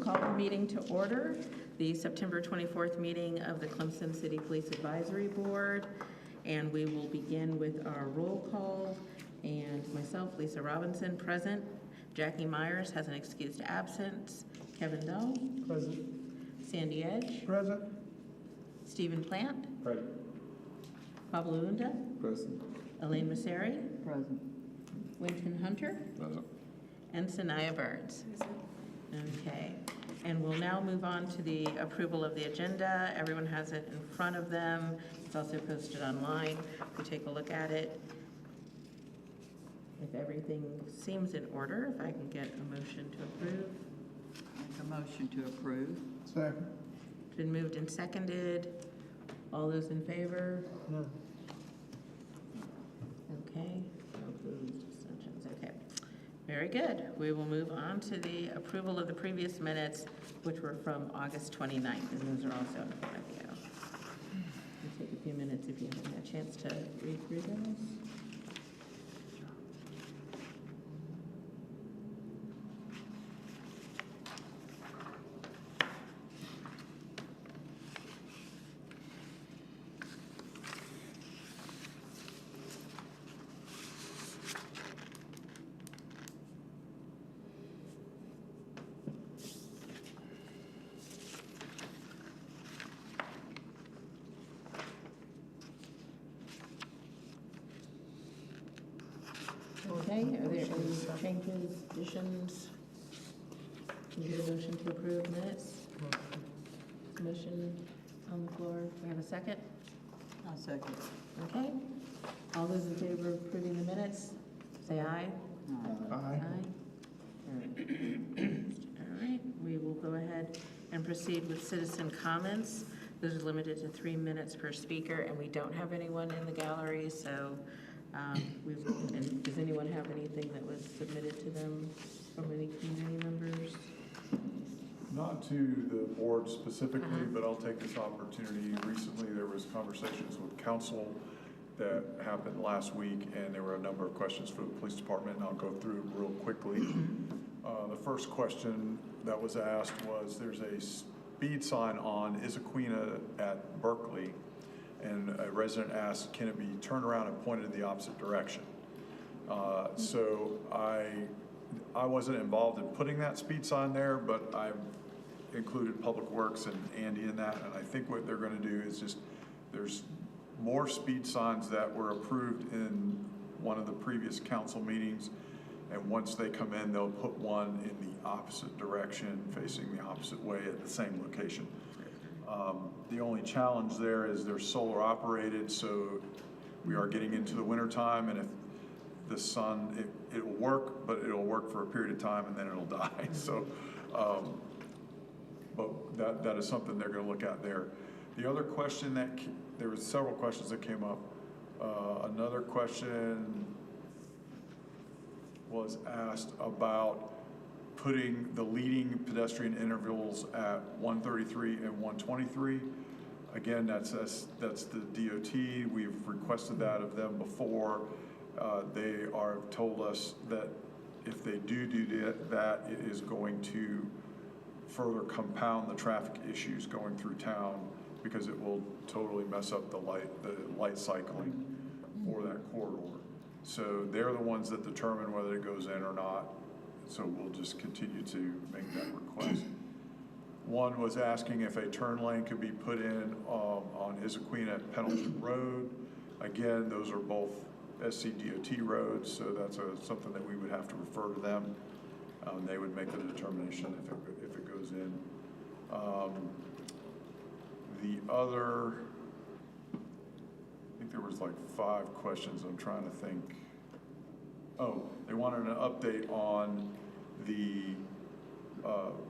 call the meeting to order, the September 24th meeting of the Clemson City Police Advisory Board. And we will begin with our roll call. And myself, Lisa Robinson, present. Jackie Myers has an excused absence. Kevin Doe. Present. Sandy Edge. Present. Stephen Plant. Present. Pablo Lunda. Present. Elaine Masseri. Present. Winton Hunter. Present. And Sanaya Birds. Okay, and we'll now move on to the approval of the agenda. Everyone has it in front of them. It's also posted online. We take a look at it. If everything seems in order, if I can get a motion to approve. Make a motion to approve. Second. It's been moved and seconded. All those in favor? No. Okay, no opposed, abstentions, okay. Very good. We will move on to the approval of the previous minutes, which were from August 29th, and those are also in front of you. It'll take a few minutes if you haven't had a chance to read through those. Okay, are there any changes, additions? Can you get a motion to approve minutes? Motion on the floor. We have a second? I'll second. Okay. All those in favor of approving the minutes, say aye. Aye. All right, we will go ahead and proceed with citizen comments. Those are limited to 3 minutes per speaker, and we don't have anyone in the gallery, so and does anyone have anything that was submitted to them from any community members? Not to the board specifically, but I'll take this opportunity. Recently, there was conversations with council that happened last week, and there were a number of questions for the police department, and I'll go through real quickly. The first question that was asked was, there's a speed sign on Issaquena at Berkeley, and a resident asked, can it be turned around and pointed in the opposite direction? So I wasn't involved in putting that speed sign there, but I've included Public Works and Andy in that, and I think what they're going to do is just, there's more speed signs that were approved in one of the previous council meetings, and once they come in, they'll put one in the opposite direction, facing the opposite way at the same location. The only challenge there is they're solar operated, so we are getting into the winter time, and if the sun, it will work, but it'll work for a period of time and then it'll die. So, but that is something they're going to look at there. The other question there was several questions that came up. Another question was asked about putting the leading pedestrian intervals at 133 and 123. Again, that's the DOT. We've requested that of them before. They are told us that if they do that, it is going to further compound the traffic issues going through town, because it will totally mess up the light cycling for that corridor. So they're the ones that determine whether it goes in or not. So we'll just continue to make that request. One was asking if a turn lane could be put in on Issaquena at Pendleton Road. Again, those are both SCDOT roads, so that's something that we would have to refer to them. They would make the determination if it goes in. The other, I think there was like 5 questions. I'm trying to think. Oh, they wanted an update on the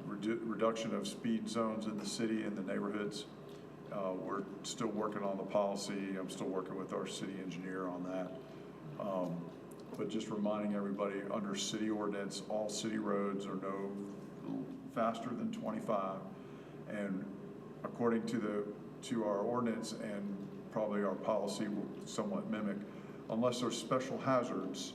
reduction of speed zones in the city and the neighborhoods. We're still working on the policy. I'm still working with our city engineer on that. But just reminding everybody, under city ordinance, all city roads are no faster than 25. And according to our ordinance, and probably our policy will somewhat mimic, unless there's special hazards,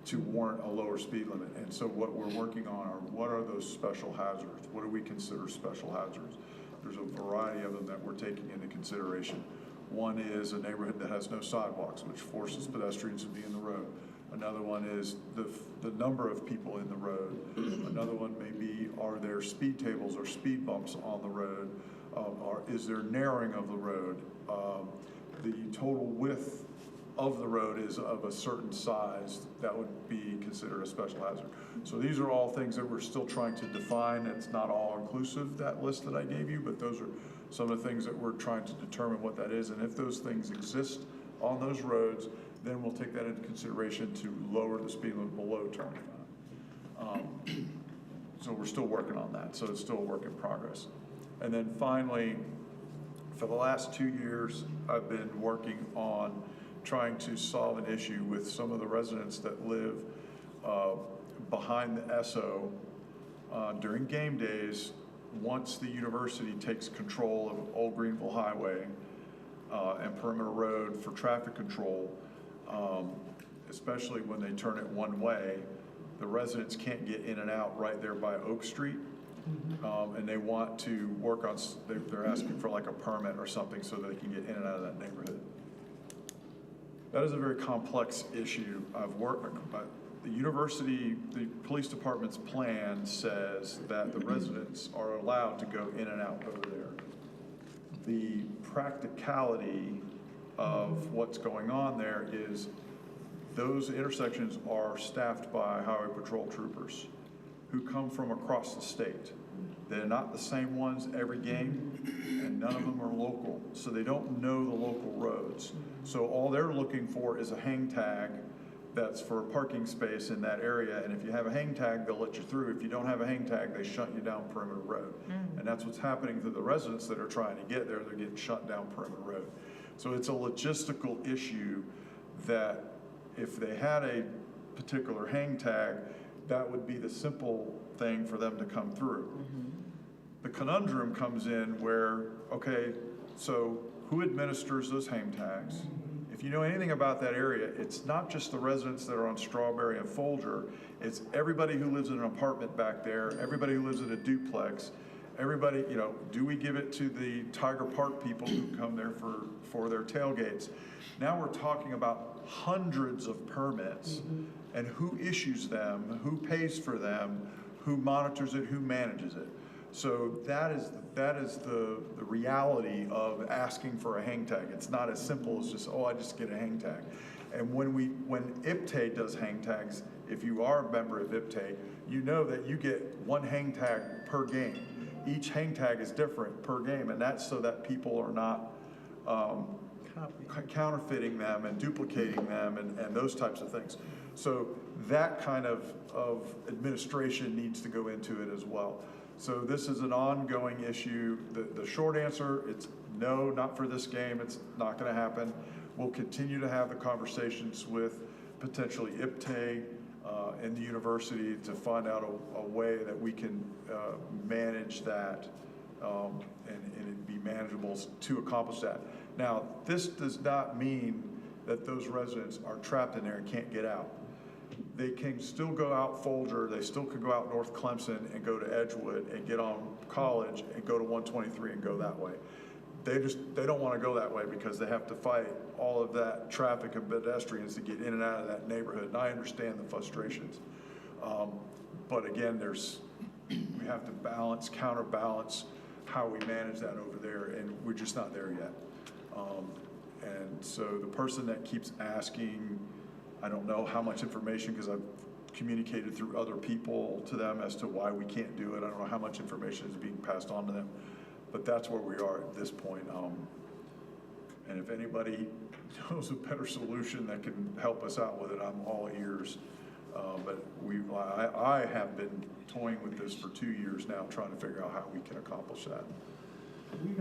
to warrant a lower speed limit. And so what we're working on are, what are those special hazards? What do we consider special hazards? There's a variety of them that we're taking into consideration. One is a neighborhood that has no sidewalks, which forces pedestrians to be in the road. Another one is the number of people in the road. Another one may be, are there speed tables or speed bumps on the road? Or is there narrowing of the road? The total width of the road is of a certain size that would be considered a special hazard. So these are all things that we're still trying to define. It's not all inclusive, that list that I gave you, but those are some of the things that we're trying to determine what that is. And if those things exist on those roads, then we'll take that into consideration to lower the speed limit below turn time. So we're still working on that. So it's still a work in progress. And then finally, for the last 2 years, I've been working on trying to solve an issue with some of the residents that live behind the Esso during game days. Once the university takes control of Old Greenville Highway and Perimeter Road for traffic control, especially when they turn it one way, the residents can't get in and out right there by Oak Street. And they want to work on, they're asking for like a permit or something so they can get in and out of that neighborhood. That is a very complex issue. The university, the police department's plan says that the residents are allowed to go in and out over there. The practicality of what's going on there is those intersections are staffed by highway patrol troopers who come from across the state. They're not the same ones every game, and none of them are local, so they don't know the local roads. So all they're looking for is a hang tag that's for a parking space in that area, and if you have a hang tag, they'll let you through. If you don't have a hang tag, they shut you down Perimeter Road. And that's what's happening to the residents that are trying to get there. They're getting shut down Perimeter Road. So it's a logistical issue that if they had a particular hang tag, that would be the simple thing for them to come through. The conundrum comes in where, okay, so who administers those hang tags? If you know anything about that area, it's not just the residents that are on Strawberry and Folger, it's everybody who lives in an apartment back there, everybody who lives in a duplex, everybody, you know, do we give it to the Tiger Park people who come there for their tailgates? Now we're talking about hundreds of permits and who issues them, who pays for them, who monitors it, who manages it. So that is the reality of asking for a hang tag. It's not as simple as just, oh, I just get a hang tag. And when IPTAY does hang tags, if you are a member of IPTAY, you know that you get one hang tag per game. Each hang tag is different per game, and that's so that people are not counterfeiting them and duplicating them and those types of things. So that kind of administration needs to go into it as well. So this is an ongoing issue. The short answer, it's no, not for this game. It's not going to happen. We'll continue to have the conversations with potentially IPTAY and the university to find out a way that we can manage that and it be manageable to accomplish that. Now, this does not mean that those residents are trapped in there and can't get out. They can still go out Folger, they still could go out North Clemson and go to Edgewood and get on College and go to 123 and go that way. They don't want to go that way because they have to fight all of that traffic of pedestrians to get in and out of that neighborhood. And I understand the frustrations. But again, we have to counterbalance how we manage that over there, and we're just not there yet. And so the person that keeps asking, I don't know how much information, because I've communicated through other people to them as to why we can't do it. I don't know how much information is being passed on to them, but that's where we are at this point. And if anybody knows a better solution that can help us out with it, I'm all ears. But I have been toying with this for 2 years now, trying to figure out how we can accomplish that. We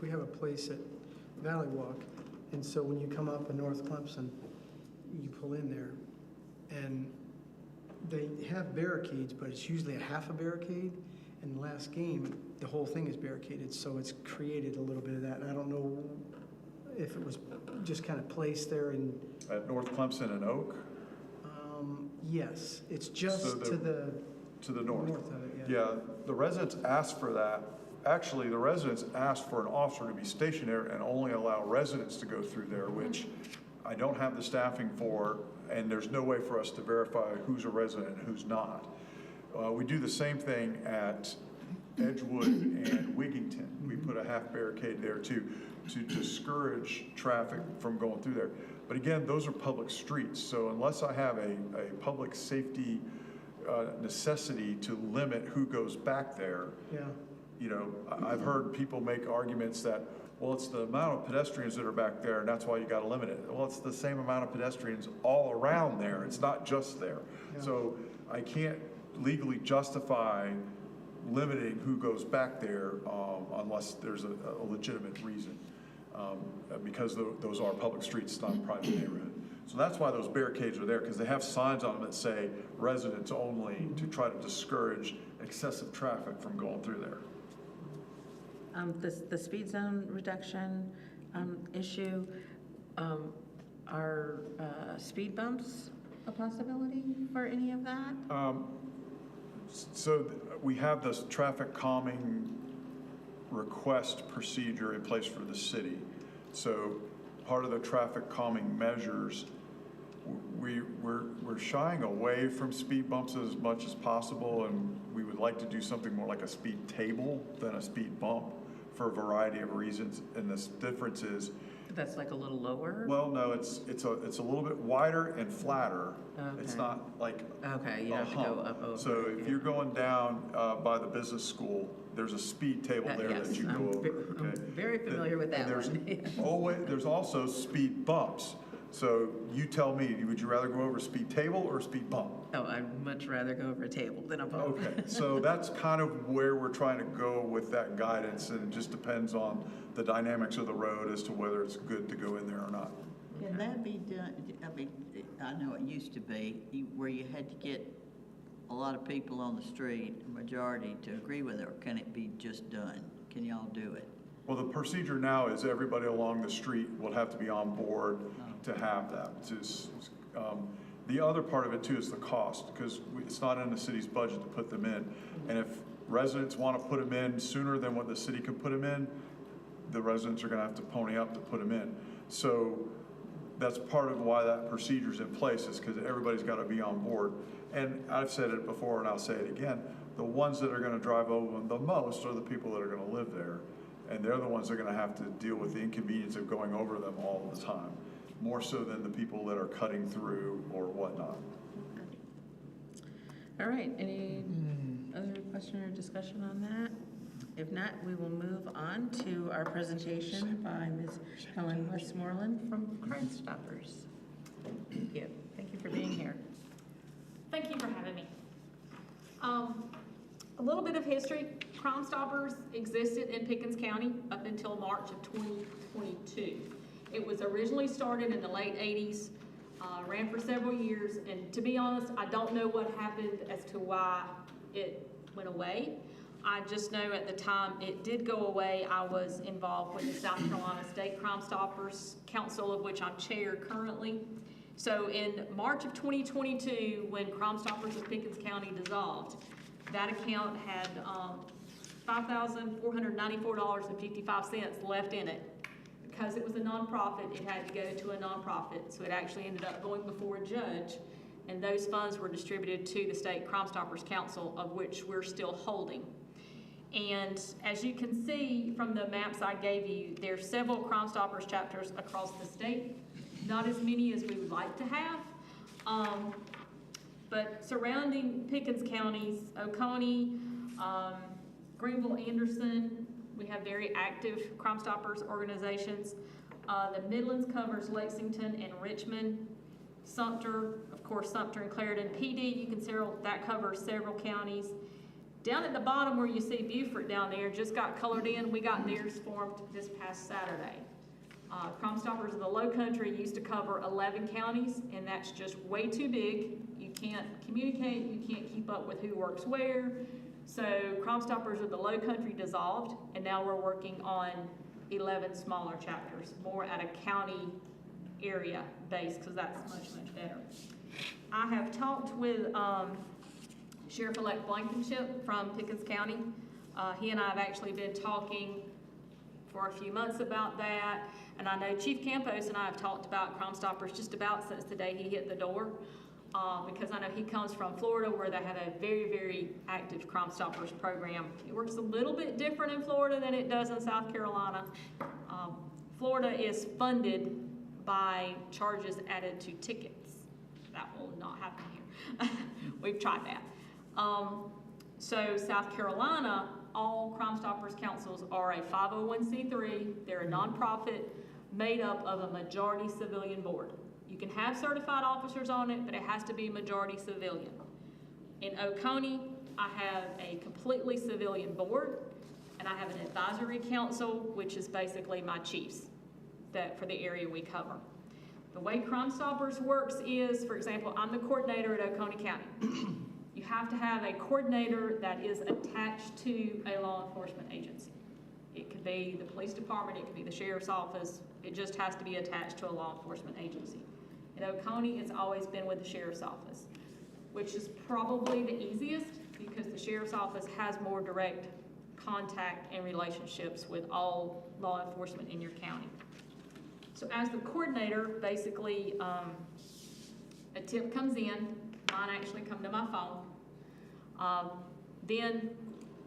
have a place at Valley Walk, and so when you come up in North Clemson, you pull in there, and they have barricades, but it's usually a half a barricade. In the last game, the whole thing is barricaded, so it's created a little bit of that. And I don't know if it was just kind of placed there. At North Clemson and Oak? Yes, it's just So to the To the north. north of it, yeah. Yeah, the residents asked for that. Actually, the residents asked for an officer to be stationed there and only allow residents to go through there, which I don't have the staffing for, and there's no way for us to verify who's a resident and who's not. We do the same thing at Edgewood and Wigington. We put a half barricade there too, to discourage traffic from going through there. But again, those are public streets, so unless I have a public safety necessity to limit who goes back there, Yeah, you know, I've heard people make arguments that, well, it's the amount of pedestrians that are back there, and that's why you gotta limit it. Well, it's the same amount of pedestrians all around there, it's not just there. Yeah. So I can't legally justify limiting who goes back there unless there's a legitimate reason. Because those are public streets, it's not a private neighborhood. So that's why those barricades are there, because they have signs on them that say residents only, to try to discourage excessive traffic from going through there. The speed zone reduction issue, are speed bumps a possibility for any of that? So we have this traffic calming request procedure in place for the city. So part of the traffic calming measures, we're shying away from speed bumps as much as possible, and we would like to do something more like a speed table than a speed bump for a variety of reasons. And the difference is, That's like a little lower? well, no, it's a little bit wider and flatter. It's Okay. not like Okay, you a have to go hump. up over. So if yeah. you're going down by the business school, there's a speed table there Yes, that you I'm go ve- over, I'm okay? very familiar with that And there's one. always, there's also speed bumps. So you tell me, would you rather go over a speed table or a speed bump? Oh, I'd much rather go over a table than a bump. Okay, so that's kind of where we're trying to go with that guidance, and it just depends on the dynamics of the road as to whether it's good to go in there or not. Can that be done, I mean, I know it used to be where you had to get a lot of people on the street, a majority, to agree with it, or can it be just done? Can y'all do it? Well, the procedure now is everybody along the street will have to be on board to have that. The other part of it too is the cost, because it's not in the city's budget to put them in. And if residents want to put them in sooner than what the city can put them in, the residents are going to have to pony up to put them in. So that's part of why that procedure's in place, is because everybody's got to be on board. And I've said it before and I'll say it again, the ones that are going to drive over them the most are the people that are going to live there. And they're the ones that are going to have to deal with the inconvenience of going over them all the time, more so than the people that are cutting through or whatnot. All right, any other question or discussion on that? If not, we will move on to our presentation by Ms. Helen Westmoreland from Crime Stoppers. Thank you. Thank you for being here. Thank you for having me. A little bit of history. Crime Stoppers existed in Pickens County up until March of 2022. It was originally started in the late 80s, ran for several years, and to be honest, I don't know what happened as to why it went away. I just know at the time it did go away. I was involved with the South Carolina State Crime Stoppers Council, of which I'm chair currently. So in March of 2022, when Crime Stoppers of Pickens County dissolved, that account had $5,494.55 left in it. Because it was a nonprofit, it had to go to a nonprofit. So it actually ended up going before a judge, and those funds were distributed to the State Crime Stoppers Council, of which we're still holding. And as you can see from the maps I gave you, there are several Crime Stoppers chapters across the state. Not as many as we would like to have. But surrounding Pickens counties, Oconee, Greenville, Anderson, we have very active Crime Stoppers organizations. The Midlands covers Lexington and Richmond. Sumter, of course, Sumter and Clarendon. PD, you can see that covers several counties. Down at the bottom where you see Beaufort down there, just got colored in. We got theirs formed this past Saturday. Crime Stoppers of the Low Country used to cover 11 counties, and that's just way too big. You can't communicate, you can't keep up with who works where. So Crime Stoppers of the Low Country dissolved, and now we're working on 11 smaller chapters, more at a county area base, because that's much, much better. I have talked with Sheriff-elect Blankenship from Pickens County. He and I have actually been talking for a few months about that. And I know Chief Campos and I have talked about Crime Stoppers just about since the day he hit the door. Because I know he comes from Florida where they have a very, very active Crime Stoppers program. It works a little bit different in Florida than it does in South Carolina. Florida is funded by charges added to tickets. That will not happen here. We've tried that. So South Carolina, all Crime Stoppers councils are a 501c3. They're a nonprofit made up of a majority civilian board. You can have certified officers on it, but it has to be majority civilian. In Oconee, I have a completely civilian board, and I have an advisory council, which is basically my chiefs that for the area we cover. The way Crime Stoppers works is, for example, I'm the coordinator at Oconee County. You have to have a coordinator that is attached to a law enforcement agency. It could be the police department, it could be the sheriff's office. It just has to be attached to a law enforcement agency. In Oconee, it's always been with the sheriff's office, which is probably the easiest because the sheriff's office has more direct contact and relationships with all law enforcement in your county. So as the coordinator, basically, a tip comes in, mine actually come to my phone. Then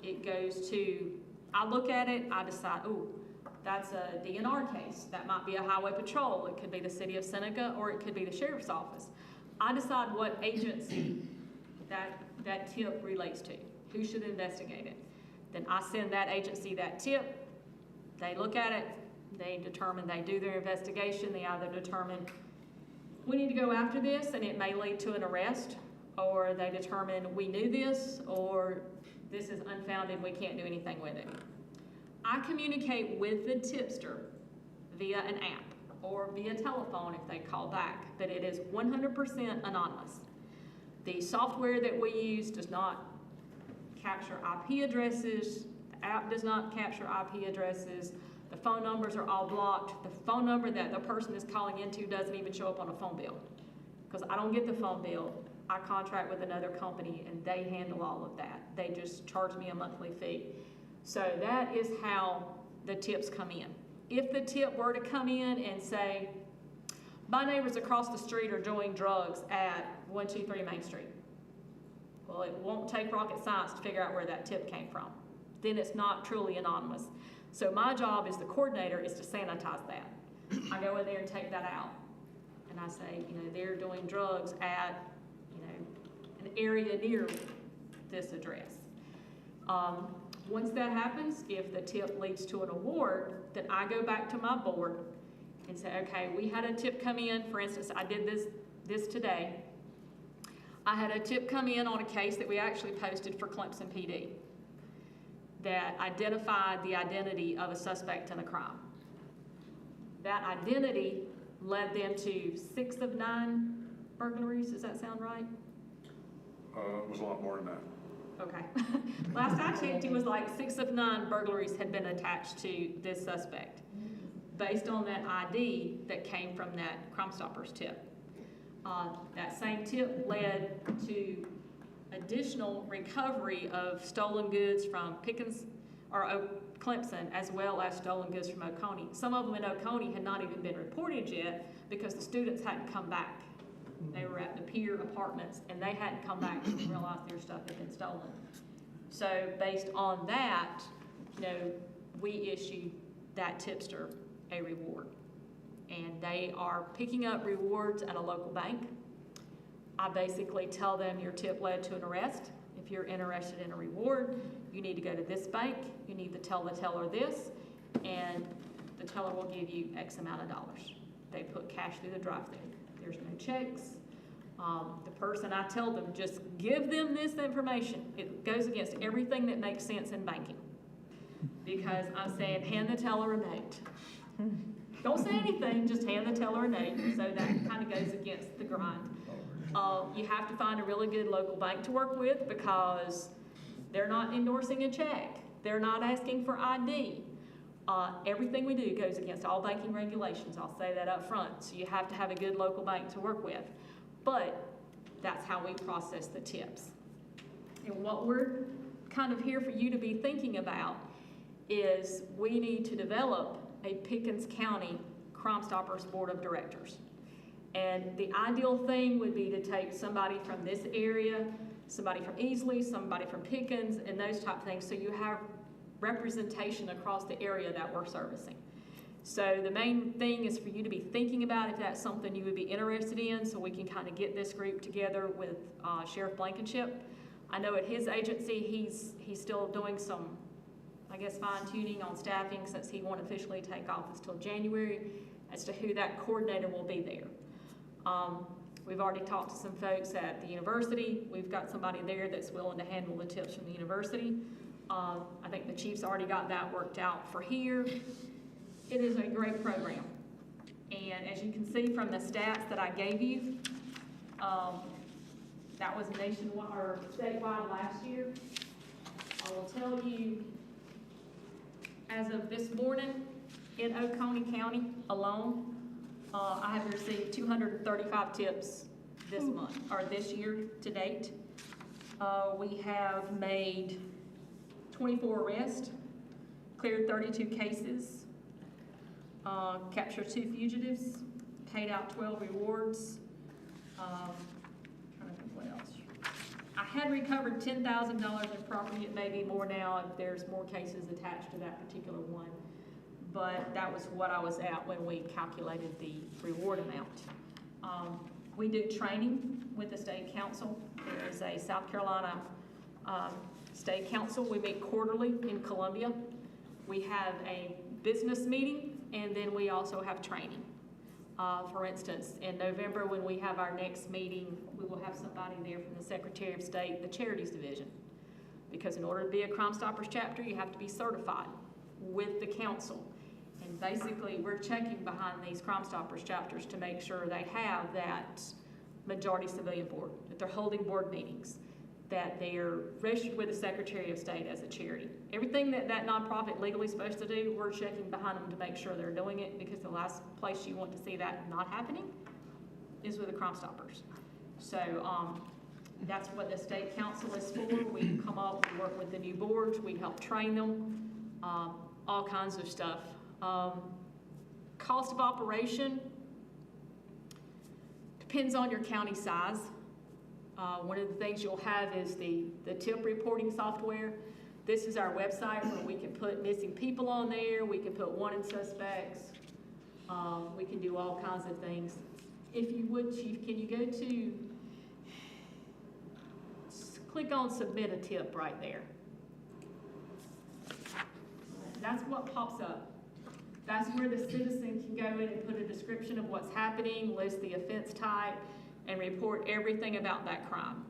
it goes to, I look at it, I decide, oh, that's a DNR case. That might be a highway patrol. It could be the city of Seneca, or it could be the sheriff's office. I decide what agency that tip relates to, who should investigate it. Then I send that agency that tip. They look at it. They determine, they do their investigation. They either determine we need to go after this and it may lead to an arrest, or they determine we knew this, or this is unfounded, we can't do anything with it. I communicate with the tipster via an app or via telephone if they call back, but it is 100% anonymous. The software that we use does not capture IP addresses. The app does not capture IP addresses. The phone numbers are all blocked. The phone number that the person is calling into doesn't even show up on a phone bill because I don't get the phone bill. I contract with another company and they handle all of that. They just charge me a monthly fee. So that is how the tips come in. If the tip were to come in and say, my neighbors across the street are doing drugs at 123 Main Street. Well, it won't take rocket science to figure out where that tip came from. Then it's not truly anonymous. So my job as the coordinator is to sanitize that. I go in there and take that out. And I say, they're doing drugs at, an area near this address. Once that happens, if the tip leads to an award, then I go back to my board and say, okay, we had a tip come in. For instance, I did this today. I had a tip come in on a case that we actually posted for Clemson PD that identified the identity of a suspect in a crime. That identity led them to 6 of 9 burglaries. Does that sound right? It was a lot more than that. Okay. Last I checked, it was like 6 of 9 burglaries had been attached to this suspect based on that ID that came from that Crime Stoppers tip. That same tip led to additional recovery of stolen goods from Clemson, as well as stolen goods from Oconee. Some of them in Oconee had not even been reported yet because the students hadn't come back. They were at the Pier Apartments and they hadn't come back and realized their stuff had been stolen. So based on that, we issued that tipster a reward. And they are picking up rewards at a local bank. I basically tell them your tip led to an arrest. If you're interested in a reward, you need to go to this bank. You need to tell the teller this, and the teller will give you X amount of dollars. They put cash through the drive-thru. There's no checks. The person, I tell them, just give them this information. It goes against everything that makes sense in banking. Because I'm saying, hand the teller a note. Don't say anything, just hand the teller a note. So that kind of goes against the grind. You have to find a really good local bank to work with because they're not endorsing a check. They're not asking for ID. Everything we do goes against all banking regulations. I'll say that up front. So you have to have a good local bank to work with. But That's how we process the tips. And what we're kind of here for you to be thinking about is we need to develop a Pickens County Crime Stoppers Board of Directors. And the ideal thing would be to take somebody from this area, somebody from Easley, somebody from Pickens, and those type of things, so you have representation across the area that we're servicing. So the main thing is for you to be thinking about if that's something you would be interested in, so we can kind of get this group together with Sheriff Blankenship. I know at his agency, he's still doing some, I guess, fine tuning on staffing since he won't officially take office till January as to who that coordinator will be there. We've already talked to some folks at the university. We've got somebody there that's willing to handle the tips from the university. I think the chief's already got that worked out for here. It is a great program. And as you can see from the stats that I gave you, that was nationwide or statewide last year. I will tell you, as of this morning, in Oconee County alone, I have received 235 tips this month, or this year to date. We have made 24 arrests, cleared 32 cases, captured 2 fugitives, paid out 12 rewards. Trying to think what else. I had recovered $10,000 in property. It may be more now if there's more cases attached to that particular one. But that was what I was at when we calculated the reward amount. We do training with the state council. There is a South Carolina state council. We meet quarterly in Columbia. We have a business meeting, and then we also have training. For instance, in November when we have our next meeting, we will have somebody there from the Secretary of State, the Charities Division. Because in order to be a Crime Stoppers chapter, you have to be certified with the council. And basically, we're checking behind these Crime Stoppers chapters to make sure they have that majority civilian board, that they're holding board meetings, that they're registered with the Secretary of State as a charity. Everything that that nonprofit legally is supposed to do, we're checking behind them to make sure they're doing it, because the last place you want to see that not happening is with the Crime Stoppers. So that's what the state council is for. We come up, we work with the new boards, we help train them, all kinds of stuff. Cost of operation depends on your county size. One of the things you'll have is the tip reporting software. This is our website where we can put missing people on there. We can put wanted suspects. We can do all kinds of things. If you would, Chief, can you go to, click on submit a tip right there. That's what pops up. That's where the citizen can go in and put a description of what's happening, list the offense type, and report everything about that crime.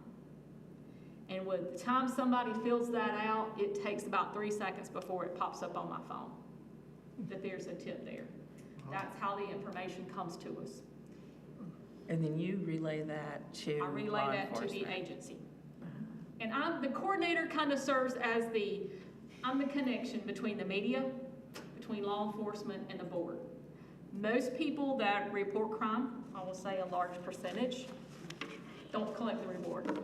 And with the time somebody fills that out, it takes about 3 seconds before it pops up on my phone that there's a tip there. That's how the information comes to us. And then you relay that to I relay law that to the enforcement. agency. And the coordinator kind of serves as I'm the connection between the media, between law enforcement and the board. Most people that report crime, I will say a large percentage, don't collect the reward.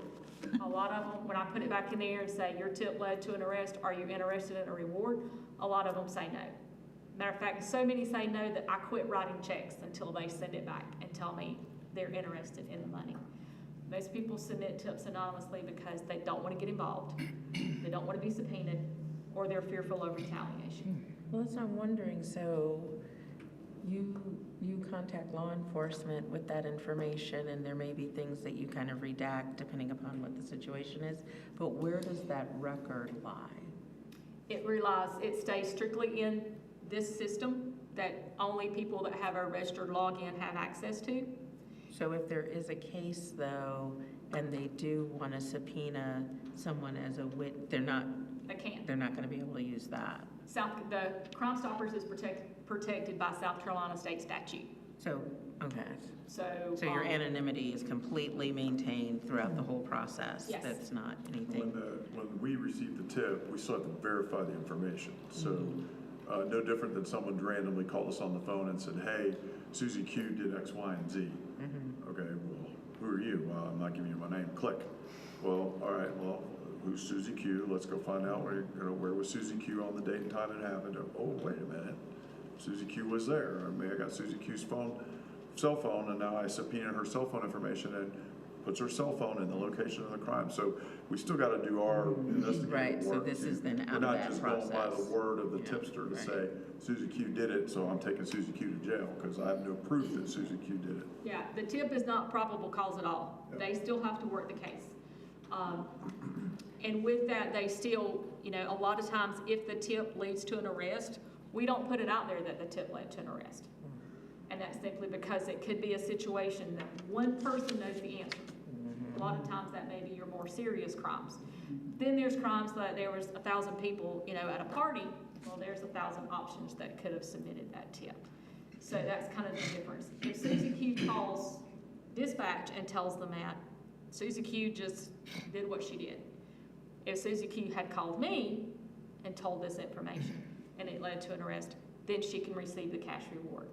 A lot of them, when I put it back in there and say, your tip led to an arrest, are you interested in a reward? A lot of them say no. Matter of fact, so many say no that I quit writing checks until they send it back and tell me they're interested in the money. Most people submit tips anonymously because they don't want to get involved, they don't want to be subpoenaed, or they're fearful of retaliation. Well, that's what I'm wondering. So you contact law enforcement with that information, and there may be things that you kind of redact depending upon what the situation is, but where does that record lie? It stays strictly in this system that only people that have a registered login have access to. So if there is a case, though, and they do want to subpoena someone as a witness, they're not going to be able to use that. The Crime Stoppers is protected by South Carolina state statute. So, okay. So So your anonymity is completely maintained throughout the whole process? Yes. That's not anything? When we receive the tip, we still have to verify the information. So no different than someone randomly called us on the phone and said, hey, Susie Q did X, Y, and Z. Okay, well, who are you? Well, I'm not giving you my name. Click. Well, all right, well, who's Susie Q? Let's go find out where was Susie Q on the date and time it happened. Oh, wait a minute. Susie Q was there. I mean, I got Susie Q's cell phone, and now I subpoena her cell phone information and puts her cell phone in the location of the crime. So we still got to do our investigative Right, so work. this is then out We're of not that just going by the process. word of the Yeah, tipster to right. say, Susie Q did it, so I'm taking Susie Q to jail, because I have no proof that Susie Q did it. Yeah, the tip is not probable cause at all. Yeah. They still have to work the case. And with that, they still, you know, a lot of times if the tip leads to an arrest, we don't put it out there that the tip led to an arrest. And that's simply because it could be a situation that one person knows the answer. A lot of times that may be your more serious crimes. Then there's crimes that there was 1,000 people, you know, at a party. Well, there's 1,000 options that could have submitted that tip. So that's kind of the difference. If Susie Q calls dispatch and tells them that, Susie Q just did what she did. If Susie Q had called me and told this information and it led to an arrest, then she can receive the cash reward.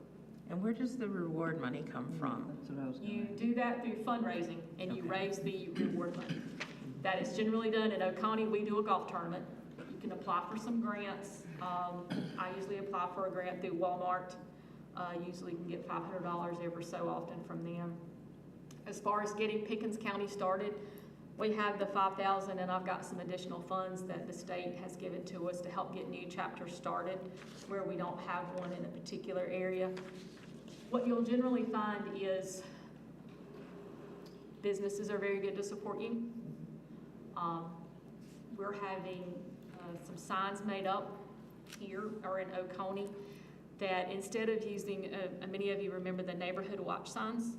And where does the reward money come from? That's what I was You going do that through fundraising and you raise the reward money. That is generally done in Oconee. We do a golf tournament. You can apply for some grants. I usually apply for a grant through Walmart. Usually you can get $500 every so often from them. As far as getting Pickens County started, we have the $5,000 and I've got some additional funds that the state has given to us to help get new chapters started where we don't have one in a particular area. What you'll generally find is businesses are very good to support you. We're having some signs made up here or in Oconee that instead of using, many of you remember the neighborhood watch signs,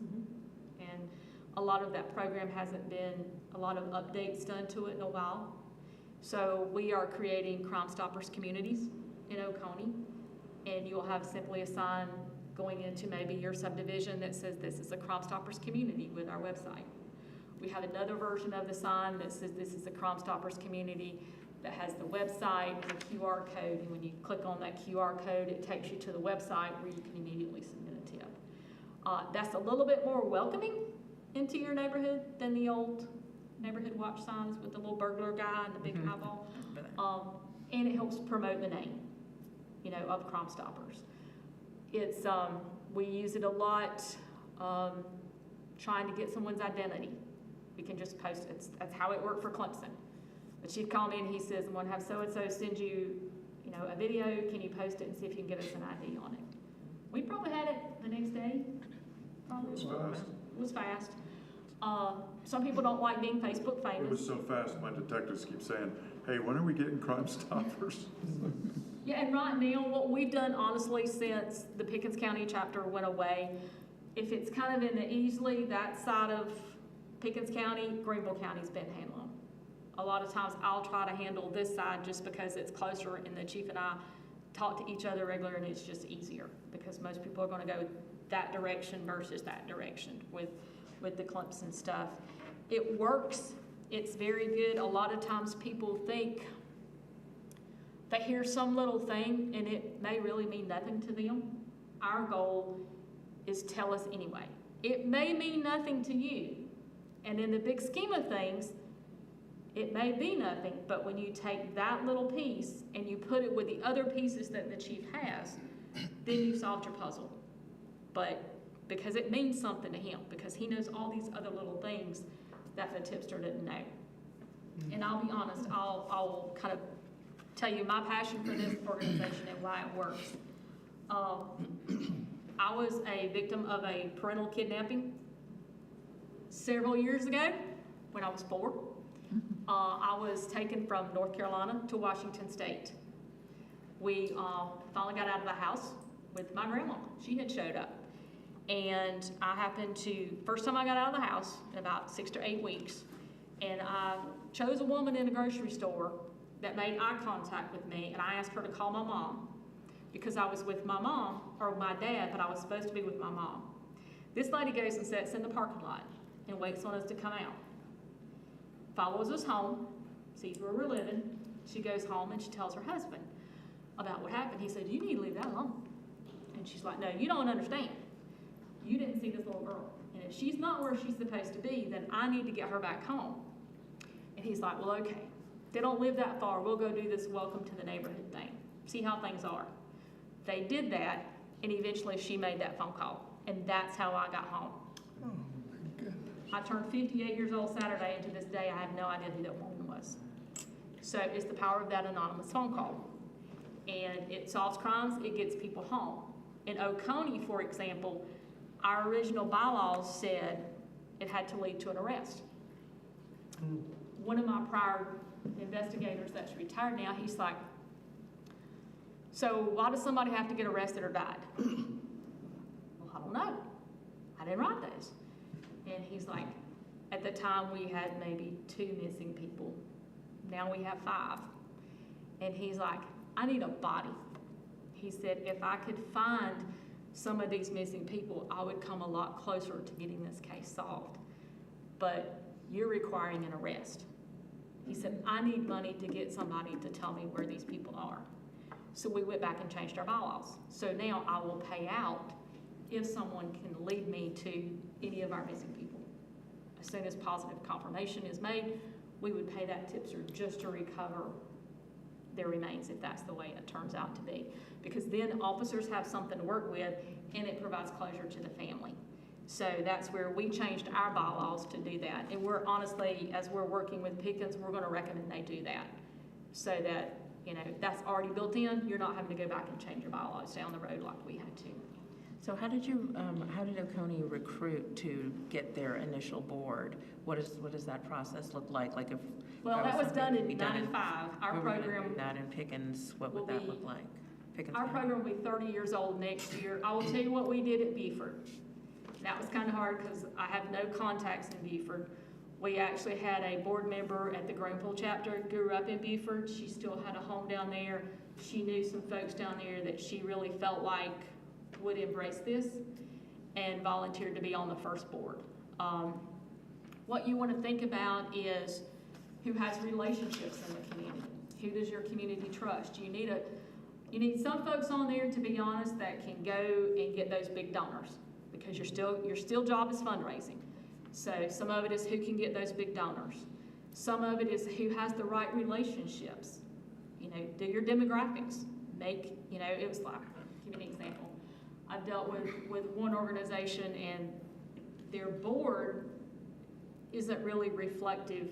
and a lot of that program hasn't been a lot of updates done to it in a while. So we are creating Crime Stoppers communities in Oconee, and you'll have simply a sign going into maybe your subdivision that says this is a Crime Stoppers community with our website. We have another version of the sign that says this is a Crime Stoppers community that has the website and a QR code, and when you click on that QR code, it takes you to the website where you can immediately submit a tip. That's a little bit more welcoming into your neighborhood than the old neighborhood watch signs with the little burglar guy and the big eyeball. And it helps promote the name, you know, of Crime Stoppers. It's, we use it a lot, trying to get someone's identity. We can just post it. That's how it worked for Clemson. The chief called me and he says, I'm gonna have so-and-so send you, you know, a video. Can you post it and see if you can get us an ID on it? We probably had it the next day. Probably. It was fast. It was fast. Some people don't like being Facebook famous. It was so fast, my detectives keep saying, hey, when are we getting Crime Stoppers? Yeah, and right now, what we've done honestly since the Pickens County chapter went away, if it's kind of in the Easley, that side of Pickens County, Greenville County's been handling. A lot of times I'll try to handle this side just because it's closer and the chief and I talk to each other regular and it's just easier because most people are gonna go that direction versus that direction with the Clemson stuff. It works, it's very good. A lot of times people think they hear some little thing and it may really mean nothing to them. Our goal is tell us anyway. It may mean nothing to you, and in the big scheme of things, it may be nothing, but when you take that little piece and you put it with the other pieces that the chief has, then you've solved your puzzle. But because it means something to him, because he knows all these other little things that the tipster didn't know. And I'll be honest, I'll kind of tell you my passion for this organization and why it works. I was a victim of a parental kidnapping several years ago when I was 4. I was taken from North Carolina to Washington State. We finally got out of the house with my grandma. She had showed up. And I happened to, first time I got out of the house in about 6 to 8 weeks, and I chose a woman in a grocery store that made eye contact with me, and I asked her to call my mom because I was with my mom, or my dad, but I was supposed to be with my mom. This lady goes and sits in the parking lot and waits on us to come out. Follows us home, sees where we're living. She goes home and she tells her husband about what happened. He said, you need to leave that alone. And she's like, no, you don't understand. You didn't see this little girl. And And if she's not where she's supposed to be, then I need to get her back home. And he's like, well, okay, they don't live that far. We'll go do this welcome to the neighborhood thing. See how things are. They did that, and eventually she made that phone call. And that's how I got home. Oh, my goodness. I turned 58 years old Saturday, and to this day, I have no idea who that woman was. So it's the power of that anonymous phone call. And it solves crimes, it gets people home. In Oconee, for example, our original bylaws said it had to lead to an arrest. One of my prior investigators that's retired now, he's like, so why does somebody have to get arrested or died? Well, I don't know. I didn't write those. And he's like, at the time we had maybe 2 missing people. Now we have 5. And he's like, I need a body. He said, if I could find some of these missing people, I would come a lot closer to getting this case solved. But you're requiring an arrest. He said, I need money to get somebody to tell me where these people are. So we went back and changed our bylaws. So now I will pay out if someone can lead me to any of our missing people. As soon as positive confirmation is made, we would pay that tipster just to recover their remains, if that's the way it turns out to be. Because then officers have something to work with, and it provides closure to the family. So that's where we changed our bylaws to do that. And we're honestly, as we're working with Pickens, we're gonna recommend they do that. So that, you know, that's already built in, you're not having to go back and change your bylaws down the road like we had to. So how did Oconee recruit to get their initial board? What does that process look like? Like if Well, that was done something to in be done '95. Our we were gonna do program, that in Pickens, what will would that be- look like? Pickens our County? program will be 30 years old next year. I will tell you what we did at Beaufort. That was kind of hard because I have no contacts in Beaufort. We actually had a board member at the Greenville chapter, grew up in Beaufort. She still had a home down there. She knew some folks down there that she really felt like would embrace this and volunteered to be on the first board. What you want to think about is who has relationships in the community. Who does your community trust? You need some folks on there, to be honest, that can go and get those big donors, because your still job is fundraising. So some of it is who can get those big donors. Some of it is who has the right relationships. You know, do your demographics. It was like, give you an example. I've dealt with one organization, and their board isn't really reflective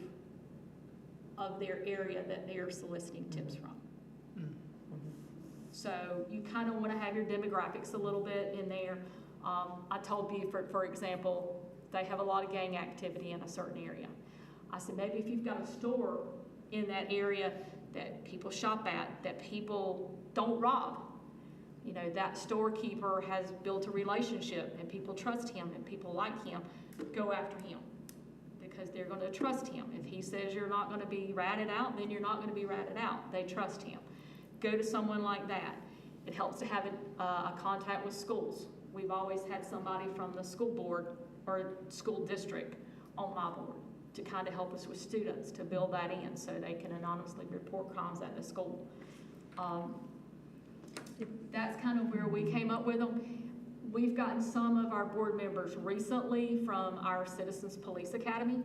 of their area that they're soliciting tips from. So you kind of want to have your demographics a little bit in there. I told Beaufort, for example, they have a lot of gang activity in a certain area. I said, maybe if you've got a store in that area that people shop at, that people don't rob, you know, that storekeeper has built a relationship and people trust him and people like him, go after him because they're going to trust him. If he says you're not going to be ratted out, then you're not going to be ratted out. They trust him. Go to someone like that. It helps to have a contact with schools. We've always had somebody from the school board or school district on my board to kind of help us with students, to build that in so they can anonymously report crimes at the school. That's kind of where we came up with them. We've gotten some of our board members recently from our Citizens Police Academy.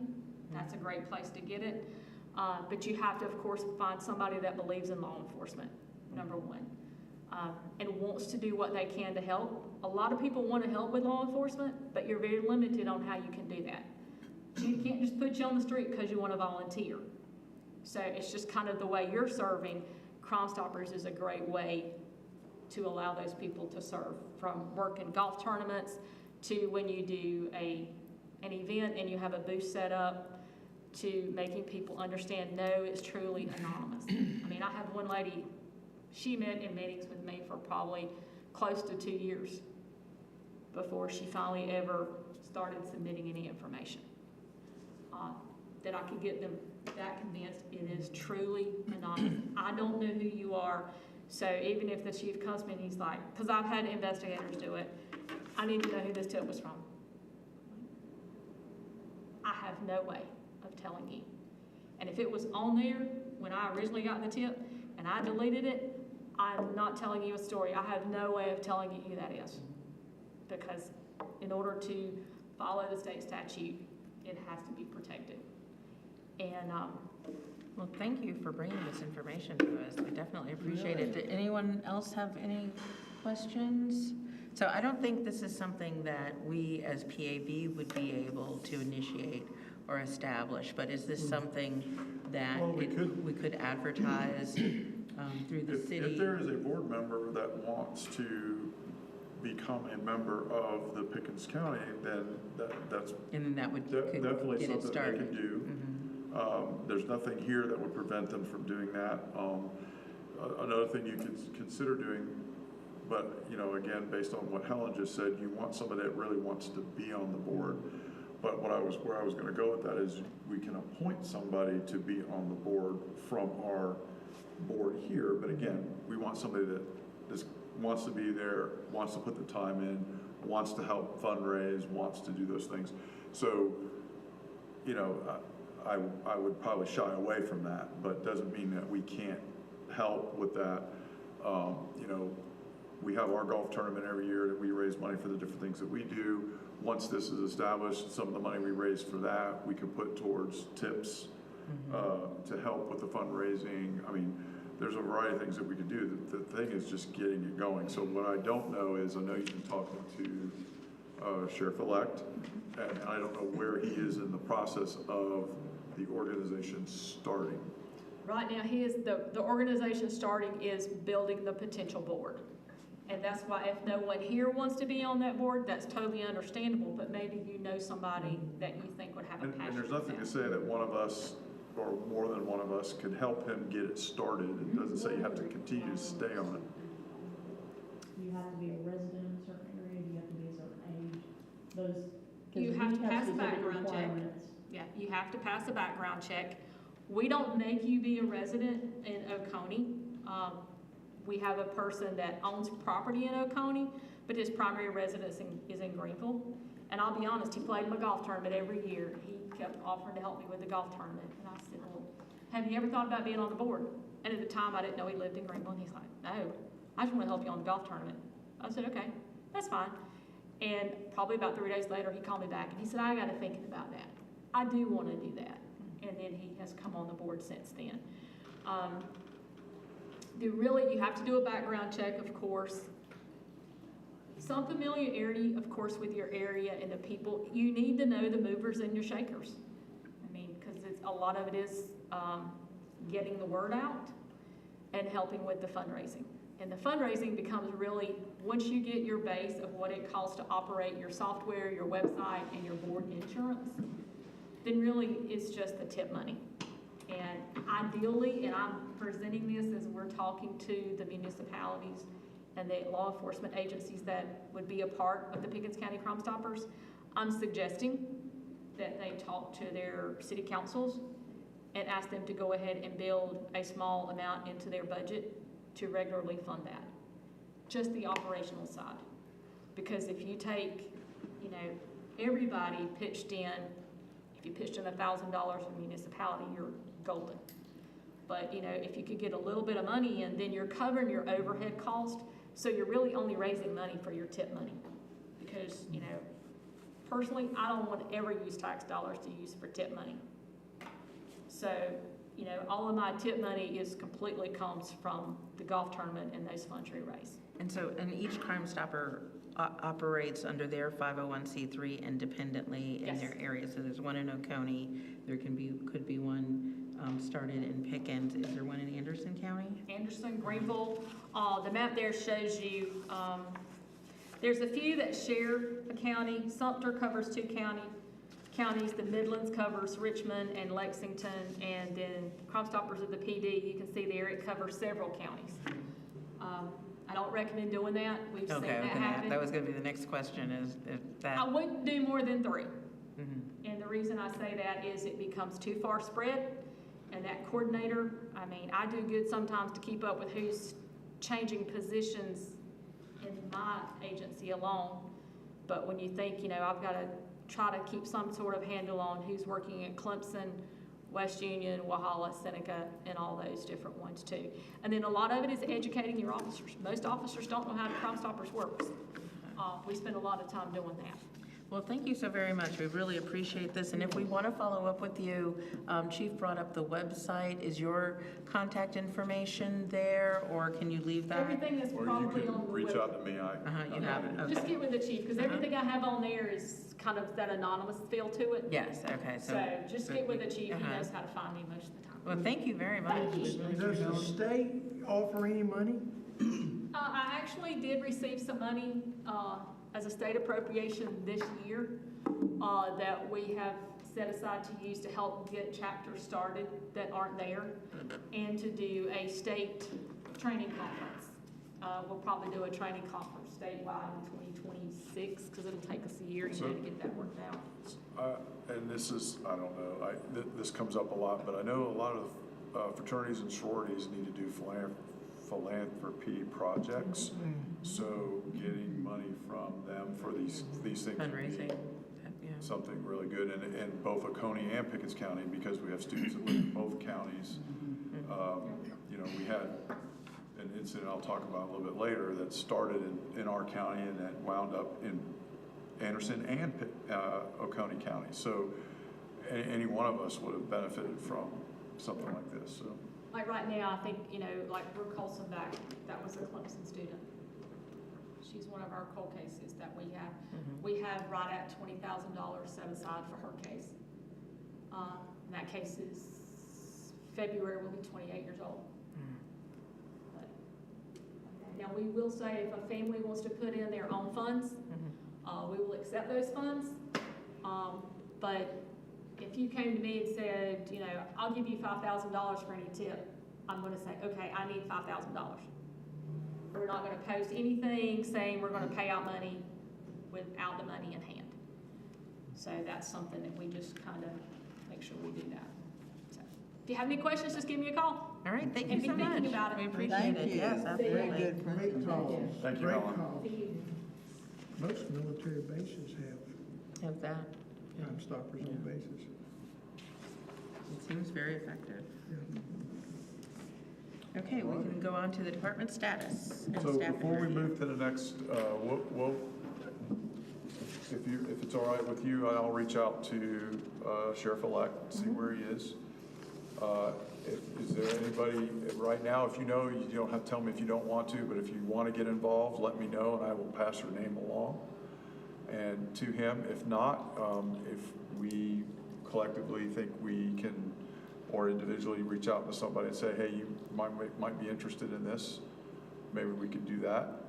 That's a great place to get it. But you have to, of course, find somebody that believes in law enforcement, number one, and wants to do what they can to help. A lot of people want to help with law enforcement, but you're very limited on how you can do that. You can't just put you on the street because you want to volunteer. So it's just kind of the way you're serving. Crime Stoppers is a great way to allow those people to serve, from working golf tournaments to when you do an event and you have a booth set up, to making people understand, no, it's truly anonymous. I mean, I have one lady, she met in meetings with me for probably close to 2 years before she finally ever started submitting any information. That I could get them that convinced it is truly anonymous. I don't know who you are, so even if the chief comes to me and he's like, because I've had investigators do it, I need to know who this tip was from. I have no way of telling you. And if it was on there when I originally got the tip and I deleted it, I'm not telling you a story. I have no way of telling you who that is. Because in order to follow the state statute. It has to be protected. And, Well, thank you for bringing this information to us. I definitely appreciate it. Did anyone else have any questions? So I don't think this is something that we as PAB would be able to initiate or establish, but is this something that Well, we could- advertise through the If city? there is a board member that wants to become a member of the Pickens County, then that's And then that would, could definitely get it something they started. can do. Mhm. There's nothing here that would prevent them from doing that. Another thing you could consider doing, but, you know, again, based on what Helen just said, you want somebody that really wants to be on the board. But where I was gonna go with that is we can appoint somebody to be on the board from our board here. But again, we want somebody that just wants to be there, wants to put the time in, wants to help fundraise, wants to do those things. So, you know, I would probably shy away from that, but doesn't mean that we can't help with that. You know, we have our golf tournament every year that we raise money for the different things that we do. Once this is established, some of the money we raise for that, we could put towards tips to help with the fundraising. I mean, there's a variety of things that we could do. The thing is just getting it going. So what I don't know is, I know you've been talking to Sheriff-elect, and I don't know where he is in the process of the organization starting. right now, the organization starting is building the potential board. And that's why if no one here wants to be on that board, that's totally understandable, but maybe you know somebody that you think would have a passion. And there's for nothing that. to say that one of us, or more than one of us, could help him get it started. It doesn't say you have to continue to stay on it. You have to be a resident in a certain area, you have to be a certain age, those. 'cause You have to we pass a specific background check. requirements. Yeah, you have to pass a background check. We don't make you be a resident in Oconee. We have a person that owns property in Oconee, but his primary residence is in Greenville. And I'll be honest, he played in my golf tournament every year. He kept offering to help me with the golf tournament. And I said, well, have you ever thought about being on the board? And at the time, I didn't know he lived in Greenville. And he's like, no, I just want to help you on the golf tournament. I said, okay, that's fine. And probably about 3 days later, he called me back and he said, I got to thinking about that. I do want to do that. And then he has come on the board since then. You have to do a background check, of course. Some familiarity, of course, with your area and the people. You need to know the movers and your shakers. I mean, because a lot of it is getting the word out and helping with the fundraising. And the fundraising becomes really, once you get your base of what it costs to operate your software, your website, and your board insurance, then really it's just the tip money. And ideally, and I'm presenting this as we're talking to the municipalities and the law enforcement agencies that would be a part of the Pickens County Crime Stoppers, I'm suggesting that they talk to their city councils and ask them to go ahead and build a small amount into their budget to regularly fund that. Just the operational side. Because if you take, you know, everybody pitched in, if you pitched in $1,000 in municipality, you're golden. But, you know, if you could get a little bit of money in, then you're covering your overhead cost, so you're really only raising money for your tip money. Because, you know, personally, I don't want to ever use tax dollars to use for tip money. So, you know, all of my tip money completely comes from the golf tournament and those funds we raise. And so, and each Crime Stopper operates under their 501c3 independently in Yes. their area. So there's one in Oconee, could be one started in Pickens. Is there one in Anderson County? Anderson, Greenville, the map there shows you, there's a few that share a county. Sumter covers 2 counties. The Midlands covers Richmond and Lexington, and then Crime Stoppers of the PD, you can see there, it covers several counties. I don't recommend doing that. We've seen that happen. That was gonna be the next question, is if that. I wouldn't do more than 3. Mhm. And the reason I say that is it becomes too far spread, and that coordinator, I mean, I do good sometimes to keep up with who's changing positions in my agency alone, but when you think, you know, I've got to try to keep some sort of handle on who's working at Clemson, West Union, Walhalla, Seneca, and all those different ones too. And then a lot of it is educating your officers. Most officers don't know how Crime Stoppers works. We spend a lot of time doing that. Well, thank you so very much. We really appreciate this. And if we want to follow up with you, Chief brought up the website. Is your contact information there, or can you leave that? Everything is Or you probably on can the reach web. out to me. You have it, okay. Just get with the chief, because everything I have on there is kind of that anonymous feel to it. Yes, okay, so. So just get with the chief, he Uh-huh. knows how to find me most of the time. Well, thank you very much. Thank you. We really Does the state offer any money? I actually did receive some money, as a state appropriation this year, that we have set aside to use to help get chapters started that aren't there, and to do a state training conference. We'll probably do a training conference statewide in 2026, because it'll take us a year, to get that worked out. And this is, I don't know, this comes up a lot, but I know a lot of fraternities and sororities need to do philanthropy projects. So getting money from them for these things would Fundraising, be yeah. something really good. And both Oconee and Pickens County, because we have students that live in both counties. You know, we had an incident I'll talk about a little bit later that started in our county and that wound up in Anderson and Oconee County. So any one of us would have benefited from something like this, so. Like right now, I think, like Brooke Colson-Back, that was a Clemson student. She's one of our cold cases that we have. We have right at $20,000 set aside for her case. And that case is, February will be 28 years old. But, now, we will say if a family wants to put in their own funds, we will accept those funds. But if you came to me and said, I'll give you $5,000 for any tip, I'm gonna say, okay, I need $5,000. We're not gonna post anything saying we're gonna pay out money without the money in hand. So that's something that we just kind of make sure we do that. So, if you have any questions, just give me a call. All right, thank you And be so much. thinking about it. We appreciate Thank it, you. yes, Very absolutely. good Great call. Thank you, Great Helen. call. Most military bases have Have that. Crime Stoppers on bases. It seems very effective. Yeah. Okay, we can go on to the department status and So staffing before we review. move to the next, if it's all right with you, I'll reach out to Sheriff-elect, see where he is. Is there anybody, right now, if you know, you don't have to tell me if you don't want to, but if you want to get involved, let me know and I will pass your name along and to him. If not, if we collectively think we can, or individually reach out to somebody and say, hey, you might be interested in this, maybe we could do that.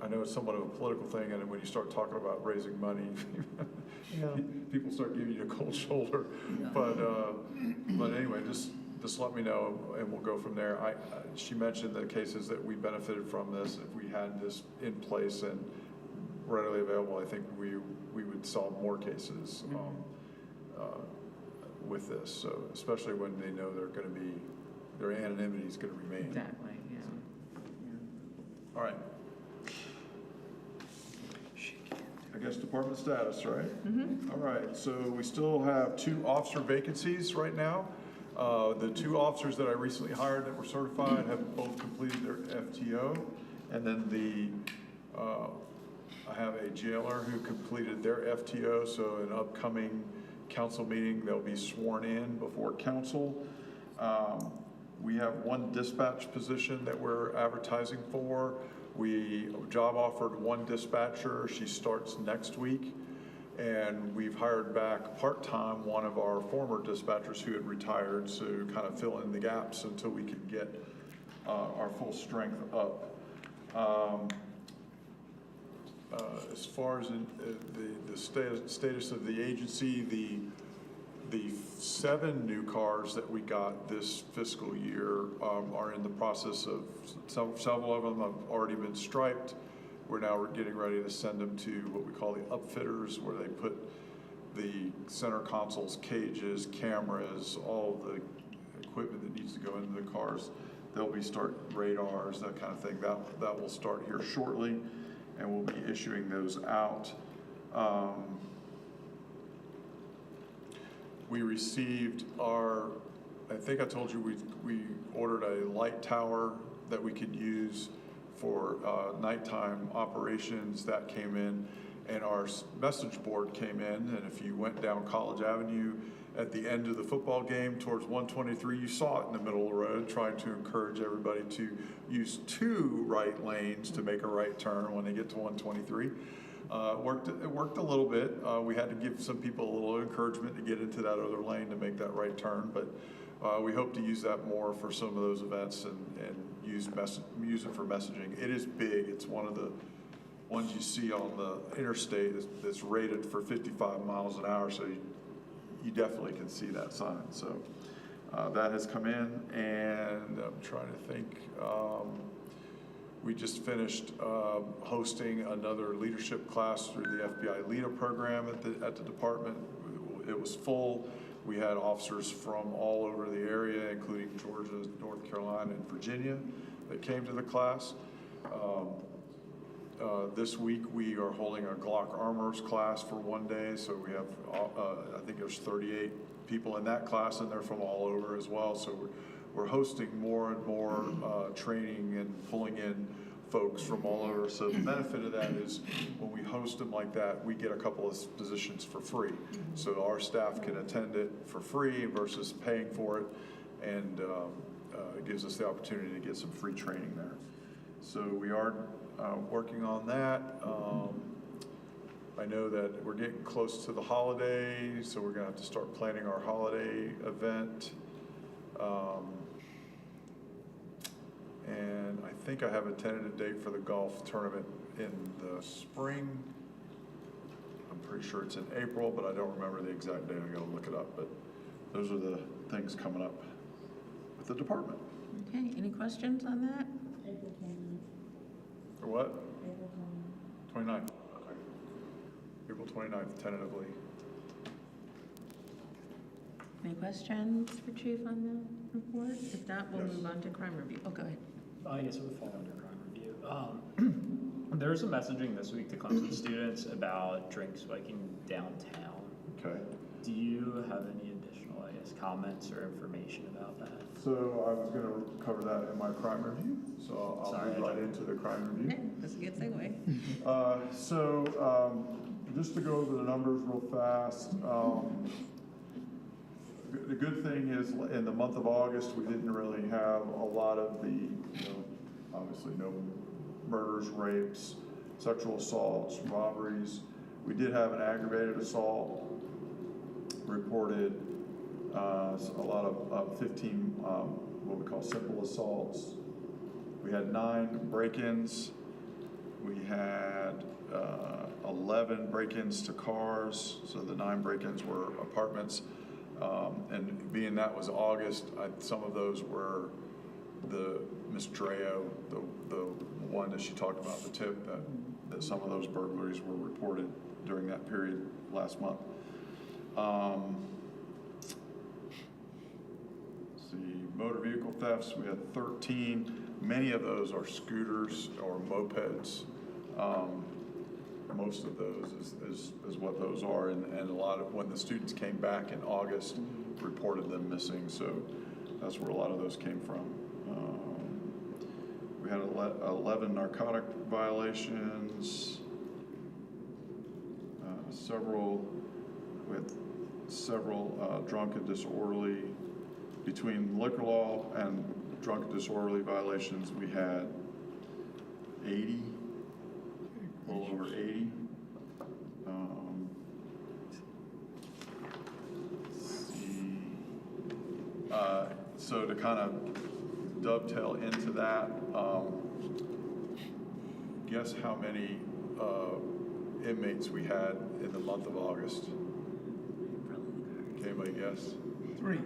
I know it's somewhat of a political thing, and when you start talking about raising money, people start giving you a cold shoulder. Yeah. But anyway, just let me know, and we'll go from there. She mentioned the cases that we benefited from this. If we had this in place and readily available, I think we would solve more cases with this. So especially when they know their anonymity is going to remain. Exactly, yeah. All right. I guess department status, right? All right, so we still have 2 officer vacancies right now. The 2 officers that I recently hired that were certified have both completed their FTO. And then I have a jailer who completed their FTO, so an upcoming council meeting, they'll be sworn in before council. We have 1 dispatch position that we're advertising for. We job offered 1 dispatcher. She starts next week. And we've hired back part-time one of our former dispatchers who had retired, so kind of fill in the gaps until we can get our full strength up. As far as the status of the agency, the 7 new cars that we got this fiscal year are in the process of, several of them have already been striped. We're now getting ready to send them to what we call the upfitters, where they put the center consoles, cages, cameras, all the equipment that needs to go into the cars. They'll be radars, that kind of thing. That will start here shortly, and we'll be issuing those out. We received I think I told you we ordered a light tower that we could use for nighttime operations. That came in, and our message board came in, and if you went down College Avenue at the end of the football game towards 123, you saw it in the middle of the road, trying to encourage everybody to use 2 right lanes to make a right turn when they get to 123. It worked a little bit. We had to give some people a little encouragement to get into that other lane to make that right turn, but we hope to use that more for some of those events and use it for messaging. It is big. It's one of the ones you see on the interstate that's rated for 55 miles an hour, so you definitely can see that sign. So that has come in, and I'm trying to think. We just finished hosting another leadership class through the FBI LEADA program at the department. It was full. We had officers from all over the area, including Georgia, North Carolina, and Virginia, that came to the class. This week we are holding a Glock Armors class for one day, so we have, I think there's 38 people in that class, and they're from all over as well. So we're hosting more and more training and pulling in folks from all over. So the benefit of that is when we host them like that, we get a couple of positions for free. So our staff can attend it for free versus paying for it, and it gives us the opportunity to get some free training there. So we are working on that. I know that we're getting close to the holiday, so we're gonna have to start planning our holiday event. And I think I have a tentative date for the golf tournament in the spring. I'm pretty sure it's in April, but I don't remember the exact date. I gotta look it up, but those are the things coming up with the department. Okay, any questions on that? April 29th. For what? April 29th. Okay. April 29th, tentatively. Any questions for Chief on the report? If not, we'll Yes. move on to crime review. Oh, go ahead. Yes, we'll follow under crime review. There's some messaging this week to Clemson students about drink spiking downtown. Okay. Do you have any additional, I guess, comments or information about that? So I was going to cover that in my crime review, so I'll Sorry, move right into the crime review. Okay, that's a good segue. Just to go over the numbers real fast, the good thing is in the month of August, we didn't really have a lot of the, obviously no murders, rapes, sexual assaults, robberies. We did have an aggravated assault reported, a lot of 15 what we call simple assaults. We had 9 break-ins. We had 11 break-ins to cars, so the 9 break-ins were apartments. And being that was August, some of those were the Miss Dreo, the one that she talked about, the tip, that some of those burglaries were reported during that period last month. Let's see, motor vehicle thefts, we had 13. Many of those are scooters or mopeds. Most of those is what those are, and a lot of, when the students came back in August, reported them missing, so that's where a lot of those came from. We had 11 narcotic violations, several drunk and disorderly. Between liquor law and drunk and disorderly violations, we had 80. A little over 80. Let's see. So to kind of dovetail into that, guess how many inmates we had in the month of August? Can anybody guess? 3.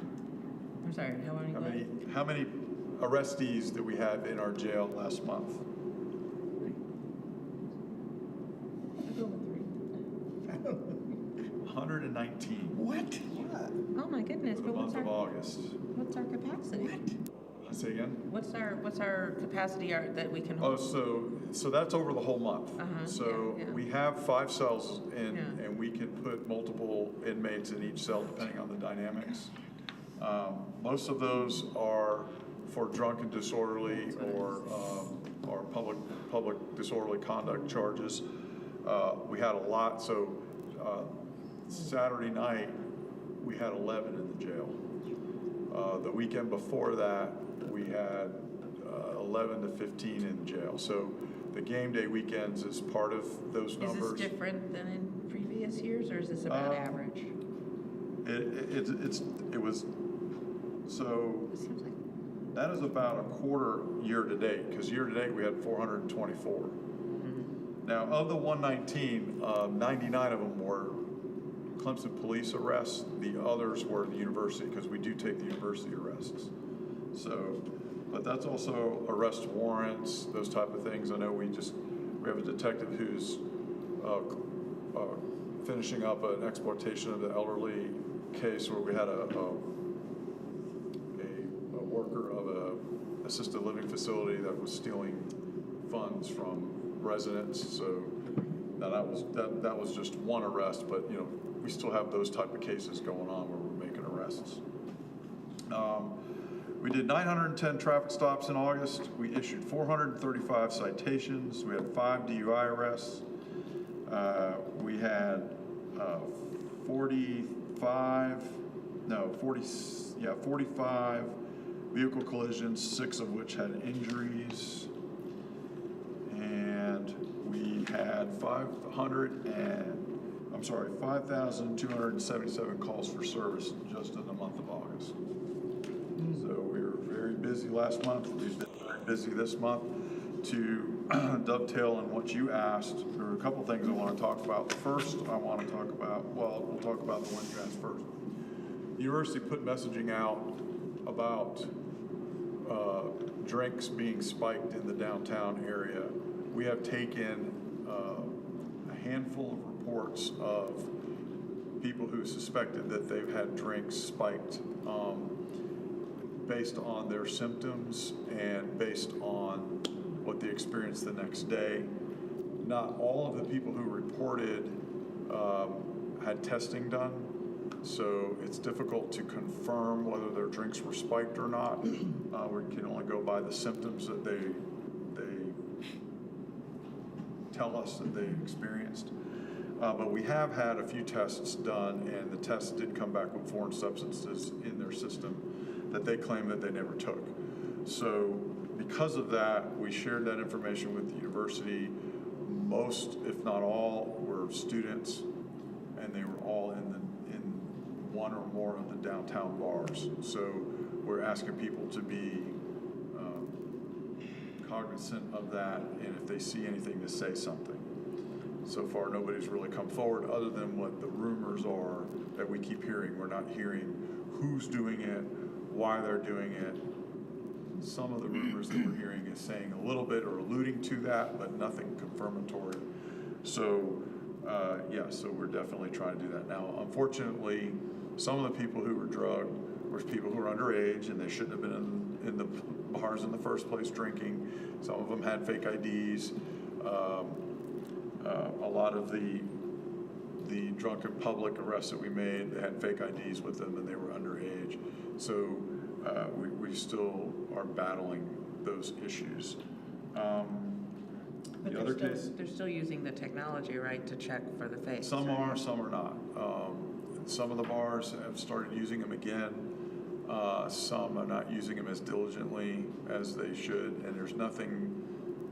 I'm sorry, How many arrestees did we have in our jail last month? I'll go with 3. 119 What? Oh my goodness, for the but month of August. what's our capacity? Say again? What's our capacity that we can Oh, hold? so that's over the whole month. So yeah. we have 5 cells in, Yeah. and we can put multiple inmates in each cell depending on the dynamics. Most of those are for drunk and disorderly or public disorderly conduct charges. We had a lot, so Saturday night, we had 11 in the jail. The weekend before that, we had 11 to 15 in jail. So the game day weekends is part of those Is numbers. this different than in previous years, or is this about average? It was, so It seems like, that is about a quarter year to date, because year to date we had 424. Now, of the 119, 99 of them were Clemson police arrests. The others were the university, because we do take the university arrests. So, but that's also arrest warrants, those type of things. I know we have a detective who's finishing up an exploitation of the elderly case where we had a worker of a assisted living facility that was stealing funds from residents. So now that was just one arrest, but you know, we still have those type of cases going on where we're making arrests. We did 910 traffic stops in August. We issued 435 citations. We had 5 DUI arrests. We had 45 vehicle collisions, 6 of which had injuries. And we had 5,277 calls for service just in the month of August. So we were very busy last month. We've been very busy this month. To dovetail on what you asked, there are a couple things I want to talk about. First, I want to talk about, we'll talk about the one you asked first. The university put messaging out about drinks being spiked in the downtown area. We have taken a handful of reports of people who suspected that they've had drinks spiked based on their symptoms and based on what they experienced the next day. Not all of the people who reported had testing done, so it's difficult to confirm whether their drinks were spiked or not. We can only go by the symptoms that they tell us that they experienced. But we have had a few tests done, and the tests did come back with foreign substances in their system that they claim that they never took. So because of that, we shared that information with the university. Most, if not all, were students, and they were all in one or more of the downtown bars. So we're asking people to be cognizant of that, and if they see anything, to say something. So far, nobody's really come forward other than what the rumors are that we keep hearing. We're not hearing who's doing it, why they're doing it. Some of the rumors that we're hearing is saying a little bit or alluding to that, but nothing confirmatory. So, so we're definitely trying to do that. Now, unfortunately, some of the people who were drugged were people who were underage, and they shouldn't have been in the bars in the first place drinking. Some of them had fake IDs. A lot of the drunken public arrests that we made, they had fake IDs with them, and they were underage. So we still are battling those issues. but The other case, they're still using the technology, right, to check for the face? some right? are, some are not. Some of the bars have started using them again. Some are not using them as diligently as they should, and there's nothing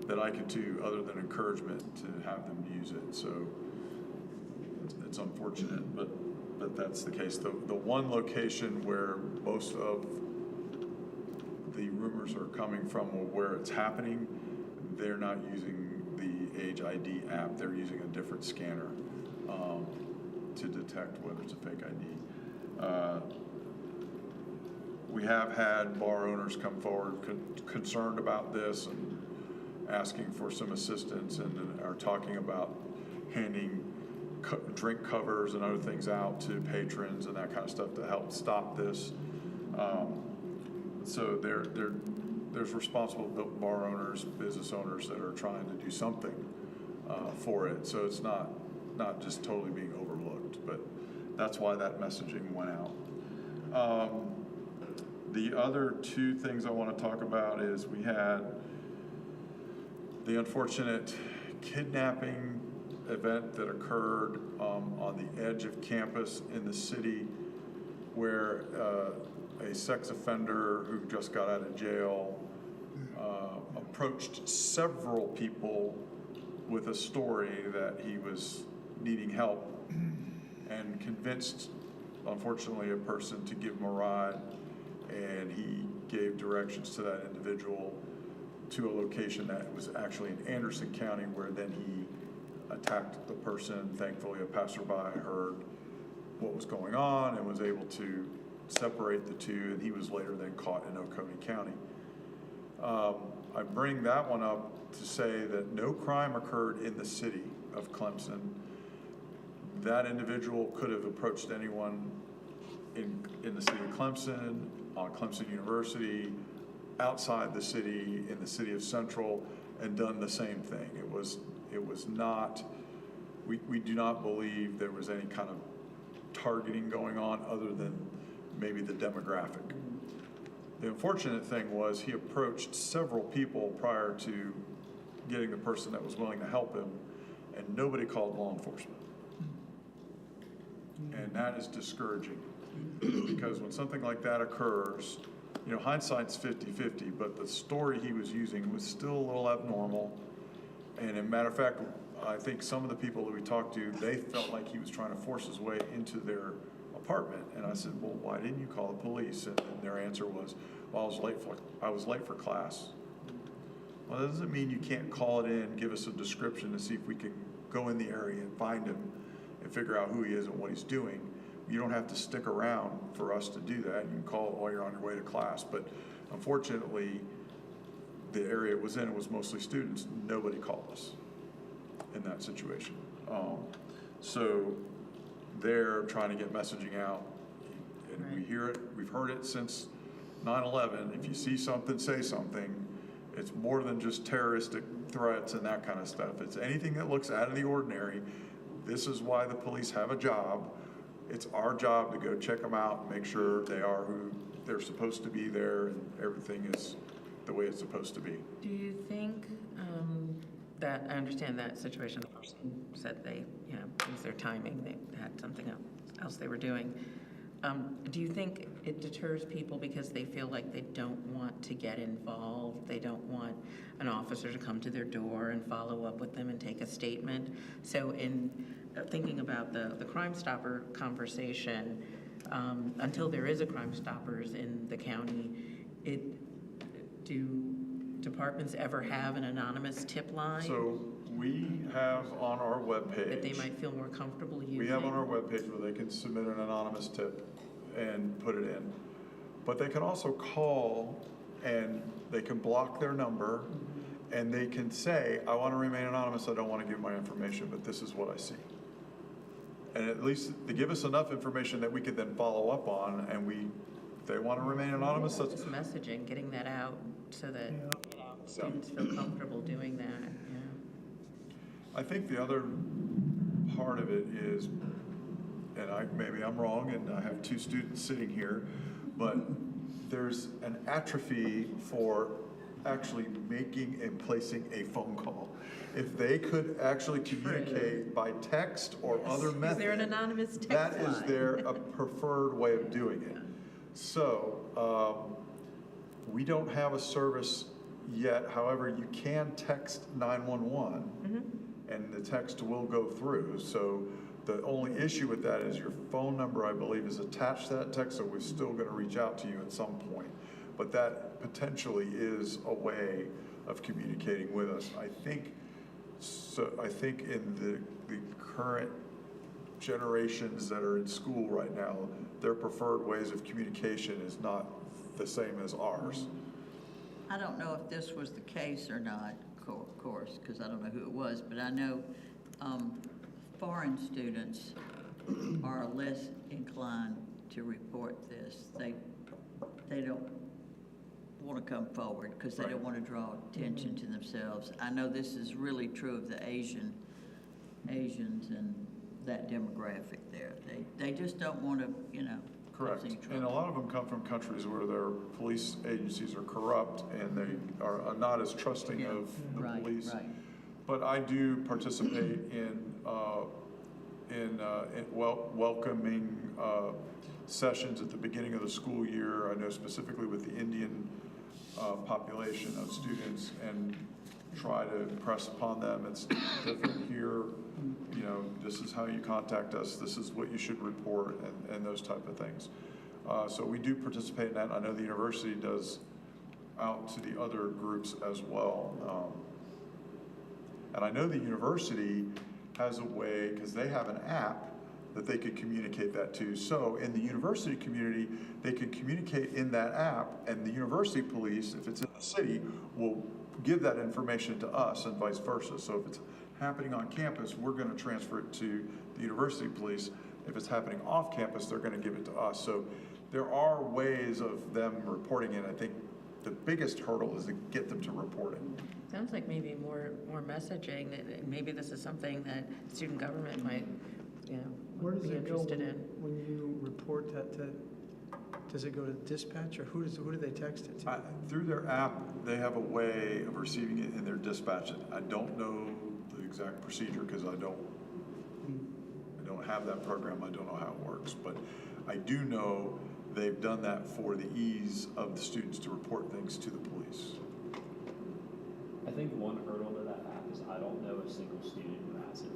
that I could do other than encouragement to have them use it. So it's unfortunate, but that's the case. The one location where most of the rumors are coming from, where it's happening, they're not using the Age ID app. They're using a different scanner to detect whether it's a fake ID. We have had bar owners come forward concerned about this and asking for some assistance, and are talking about handing drink covers and other things out to patrons and that kind of stuff to help stop this. So there's responsible bar owners, business owners that are trying to do something for it. So it's not just totally being overlooked, but that's why that messaging went out. The other two things I want to talk about is we had the unfortunate kidnapping event that occurred on the edge of campus in the city, where a sex offender who just got out of jail approached several people with a story that he was needing help, and convinced, unfortunately, a person to give him a ride, and he gave directions to that individual to a location that was actually in Anderson County, where then he attacked the person. Thankfully, a passerby heard what was going on and was able to separate the two, and he was later then caught in Oconee County. I bring that one up to say that no crime occurred in the city of Clemson. That individual could have approached anyone in the city of Clemson, on Clemson University, outside the city, in the city of Central, and done the same thing. It was not, we do not believe there was any kind of targeting going on other than maybe the demographic. The unfortunate thing was he approached several people prior to getting the person that was willing to help him, and nobody called law enforcement. And that is discouraging, because when something like that occurs, you know, hindsight's 50-50, but the story he was using was still a little abnormal. And as a matter of fact, I think some of the people that we talked to, they felt like he was trying to force his way into their apartment. And I said, well, why didn't you call the police? And their answer was, well, I was late for class. Well, that doesn't mean you can't call it in, give us a description to see if we can go in the area and find him and figure out who he is and what he's doing. You don't have to stick around for us to do that. You can call it while you're on your way to class. But unfortunately, the area it was in, it was mostly students. Nobody called us in that situation. So they're trying to get messaging out, and we hear it, we've heard it since 9/11. If you see something, say something. It's more than just terroristic threats and that kind of stuff. It's anything that looks out of the ordinary. This is why the police have a job. It's our job to go check them out and make sure they are who they're supposed to be there, and everything is the way it's supposed to be. Do you think that, I understand that situation, the person said they, you know, it was their timing, they had something else they were doing. Do you think it deters people because they feel like they don't want to get involved? They don't want an officer to come to their door and follow up with them and take a statement? So in thinking about the Crime Stopper conversation, until there is a Crime Stoppers in the county, do departments ever have an anonymous tip line? So we have on our webpage. That they might feel more comfortable using? We have on our webpage where they can submit an anonymous tip and put it in. But they can also call, and they can block their number, and they can say, I want to remain anonymous, I don't want to give my information, but this is what I see. And at least they give us enough information that we could then follow up on, and if they want to remain anonymous, that's... Just messaging, getting that out so that students feel comfortable doing that, yeah. I think the other part of it is, and maybe I'm wrong, and I have two students sitting here, but there's an atrophy for actually making and placing a phone call. If they could actually communicate by text or other methods. Is there an anonymous text That is line? their preferred way of doing it. So we don't have a service yet. However, you can text 911 and the text will go through. So the only issue with that is your phone number, I believe, is attached to that text, so we're still going to reach out to you at some point. But that potentially is a way of communicating with us. I think in the current generations that are in school right now, their preferred ways of communication is not the same as ours. I don't know if this was the case or not, of course, because I don't know who it was, but I know foreign students are less inclined to report this. They don't want to come forward because they don't want to draw attention to themselves. I know this is really true of the Asians and that demographic there. They just don't want to, Correct. Causing And a trouble. lot of them come from countries where their police agencies are corrupt and they are not as trusting Yeah, of the right, police. right. But I do participate in welcoming sessions at the beginning of the school year. I know specifically with the Indian population of students, and try to impress upon them it's different here. You know, this is how you contact us. This is what you should report, and those type of things. So we do participate in that. I know the university does out to the other groups as well. And I know the university has a way, because they have an app that they could communicate that to. So in the university community, they can communicate in that app, and the university police, if it's in the city, will give that information to us and vice versa. So if it's happening on campus, we're going to transfer it to the university police. If it's happening off campus, they're going to give it to us. So there are ways of them reporting it. I think the biggest hurdle is to get them to report it. Sounds like maybe more messaging, that maybe this is something that student government might, you know, Where does be it go interested in. when you report that to, does it go to dispatch, or who do they text it to? Through their app, they have a way of receiving it in their dispatch. I don't know the exact procedure because I don't have that program. I don't know how it works, but I do know they've done that for the ease of the students to report things to the police. I think one hurdle to that app is I don't know a single student who has it.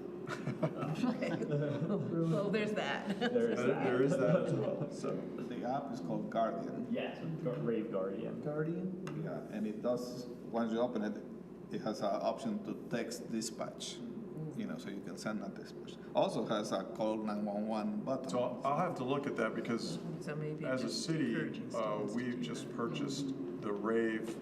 Well, there's that. There is that as well, so. The app is called Guardian. Yes, Rave Guardian. Guardian? Yeah, and it does, once you open it, it has an option to text dispatch, you know, so you can send a dispatch. Also has a call 911 button. So I'll have to look at that because So maybe as a just city, encouraging students to we've do just that. purchased the Rave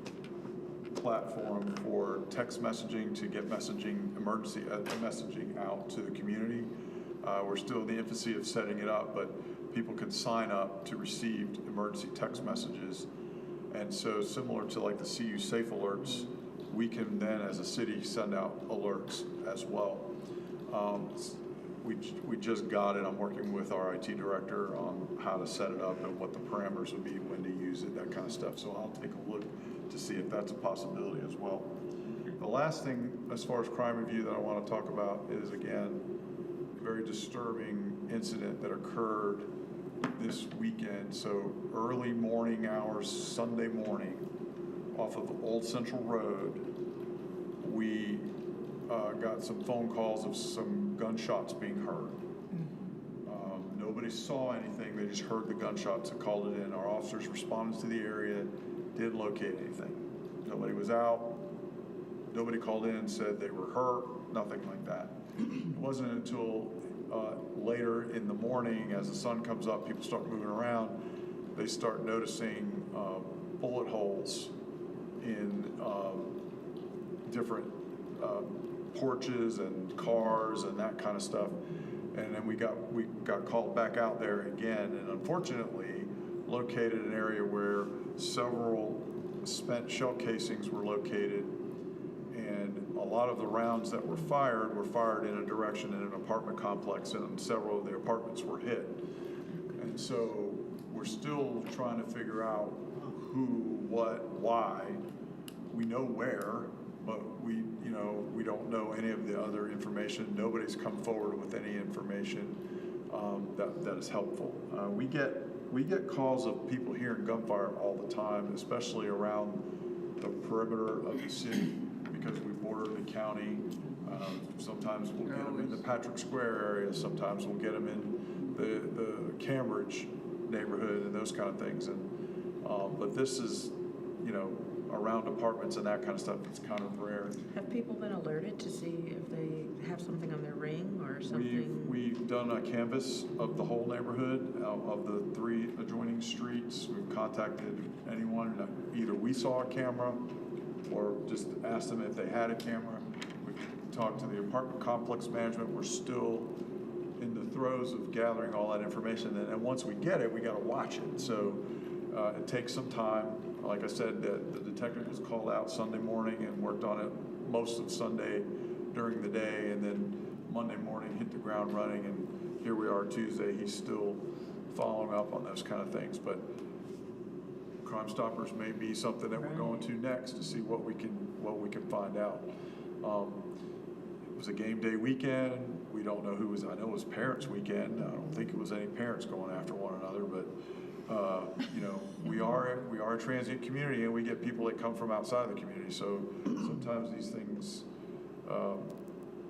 platform for text messaging to get emergency messaging out to the community. We're still in the infancy of setting it up, but people can sign up to receive emergency text messages. And so similar to like the CU Safe Alerts, we can then as a city send out alerts as well. We just got it. I'm working with our IT director on how to set it up and what the parameters would be, when to use it, that kind of stuff. So I'll take a look to see if that's a possibility as well. The last thing, as far as crime review, that I want to talk about is, again, a very disturbing incident that occurred this weekend. So early morning hours, Sunday morning, off of Old Central Road, we got some phone calls of some gunshots being heard. Nobody saw anything, they just heard the gunshots and called it in. Our officers responded to the area, didn't locate anything. Nobody was out, nobody called in and said they were hurt, nothing like that. It wasn't until later in the morning, as the sun comes up, people start moving around, they start noticing bullet holes in different porches and cars and that kind of stuff. And then we got called back out there again, and unfortunately located an area where several spent shell casings were located, and a lot of the rounds that were fired in a direction in an apartment complex, and several of the apartments were hit. And so we're still trying to figure out who, what, why. We know where, but we don't know any of the other information. Nobody's come forward with any information that is helpful. We get calls of people hearing gunfire all the time, especially around the perimeter of the city, because we border the county. Sometimes we'll get them in the Patrick Square area. Sometimes we'll get them in the Cambridge neighborhood and those kind of things. But this is, around apartments and that kind of stuff, it's kind of rare. Have people been alerted to see if they have something on their ring or something? We've done a canvass of the whole neighborhood, of the 3 adjoining streets. We've contacted anyone, either we saw a camera or just asked them if they had a camera. We've talked to the apartment complex management. We're still in the throes of gathering all that information. And once we get it, we got to watch it. So it takes some time. Like I said, the detective was called out Sunday morning and worked on it most of Sunday during the day, and then Monday morning hit the ground running, and here we are Tuesday. He's still following up on those kind of things, but Crime Stoppers may be something that we're going to next to see what we can find out. It was a game day weekend. We don't know who was, I know it was parents weekend. I don't think it was any parents going after one another, but, you know, we are a transient community and we get people that come from outside the community. So sometimes these things,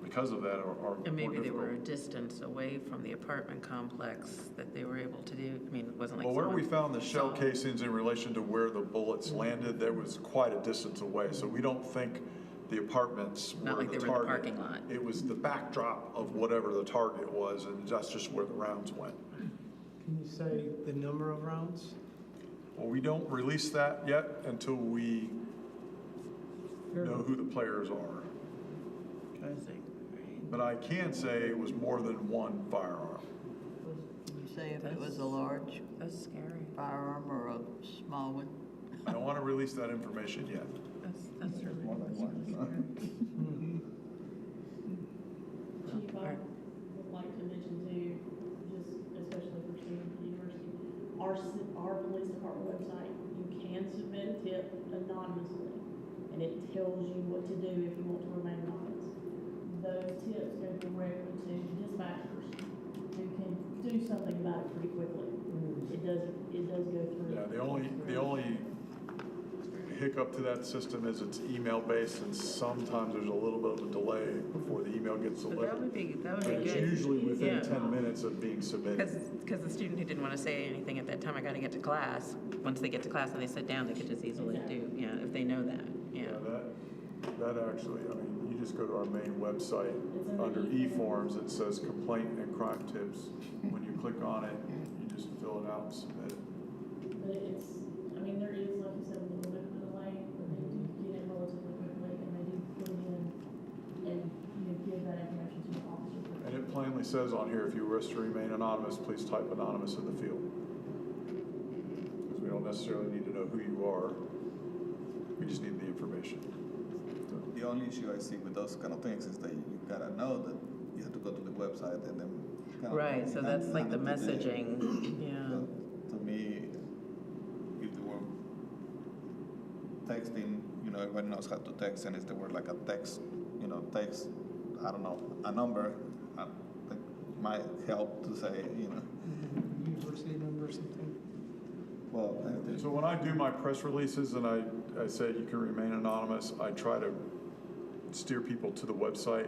because of that are And maybe more they were a difficult. distance away from the apartment complex that they were able to do. I mean, it wasn't like Well, where we someone found the shell saw- casings in relation to where the bullets landed, there was quite a distance away. So we don't think the apartments Not were like the they were in the target. parking lot. It was the backdrop of whatever the target was, and that's just where the rounds went. Can you say the number of rounds? Well, we don't release that yet until we know who the players are. I see. But I can say it was more than one firearm. Can you say if it was a large That's scary. firearm or a small one? I don't want to release that information yet. That's really. More than one. Chief, I would like to mention too, just especially for students at the university, our police department website, you can submit a tip anonymously, and it tells you what to do if you want to remain anonymous. Those tips go directly to dispatchers who can do something about it pretty quickly. It does go through. Yeah, the only hiccup to that system is it's email based, and sometimes there's a little bit of a delay before the email gets But delivered. that would be But good. it's usually within Yeah. 10 minutes of being submitted. Because the student who didn't want to say anything at that time, I got to get to class. Once they get to class and they sit down, they could just easily do, yeah, if they know that, yeah. That actually, I mean, you just go to our main website, under e-forms, it says complaint and crime tips. When you click on it, you just fill it out and submit it. But it's, I mean, there is, like you said, a little bit of a delay, but they do get it relatively quickly, and they do put it in and, give that information to the officer. And it plainly says on here, if you wish to remain anonymous, please type anonymous in the field. Because we don't necessarily need to know who you are. We just need the information. The only issue I see with those kind of things is that you gotta know that you have to go to the website and then. kind of Right, so that's like the hand it to messaging, yeah. To me, if they were texting, everybody knows how to text, and if there were like a text, I don't know, a number, that might help to say, University number or something? well, So when I do my press releases and I say you can remain anonymous, I try to steer people to the website.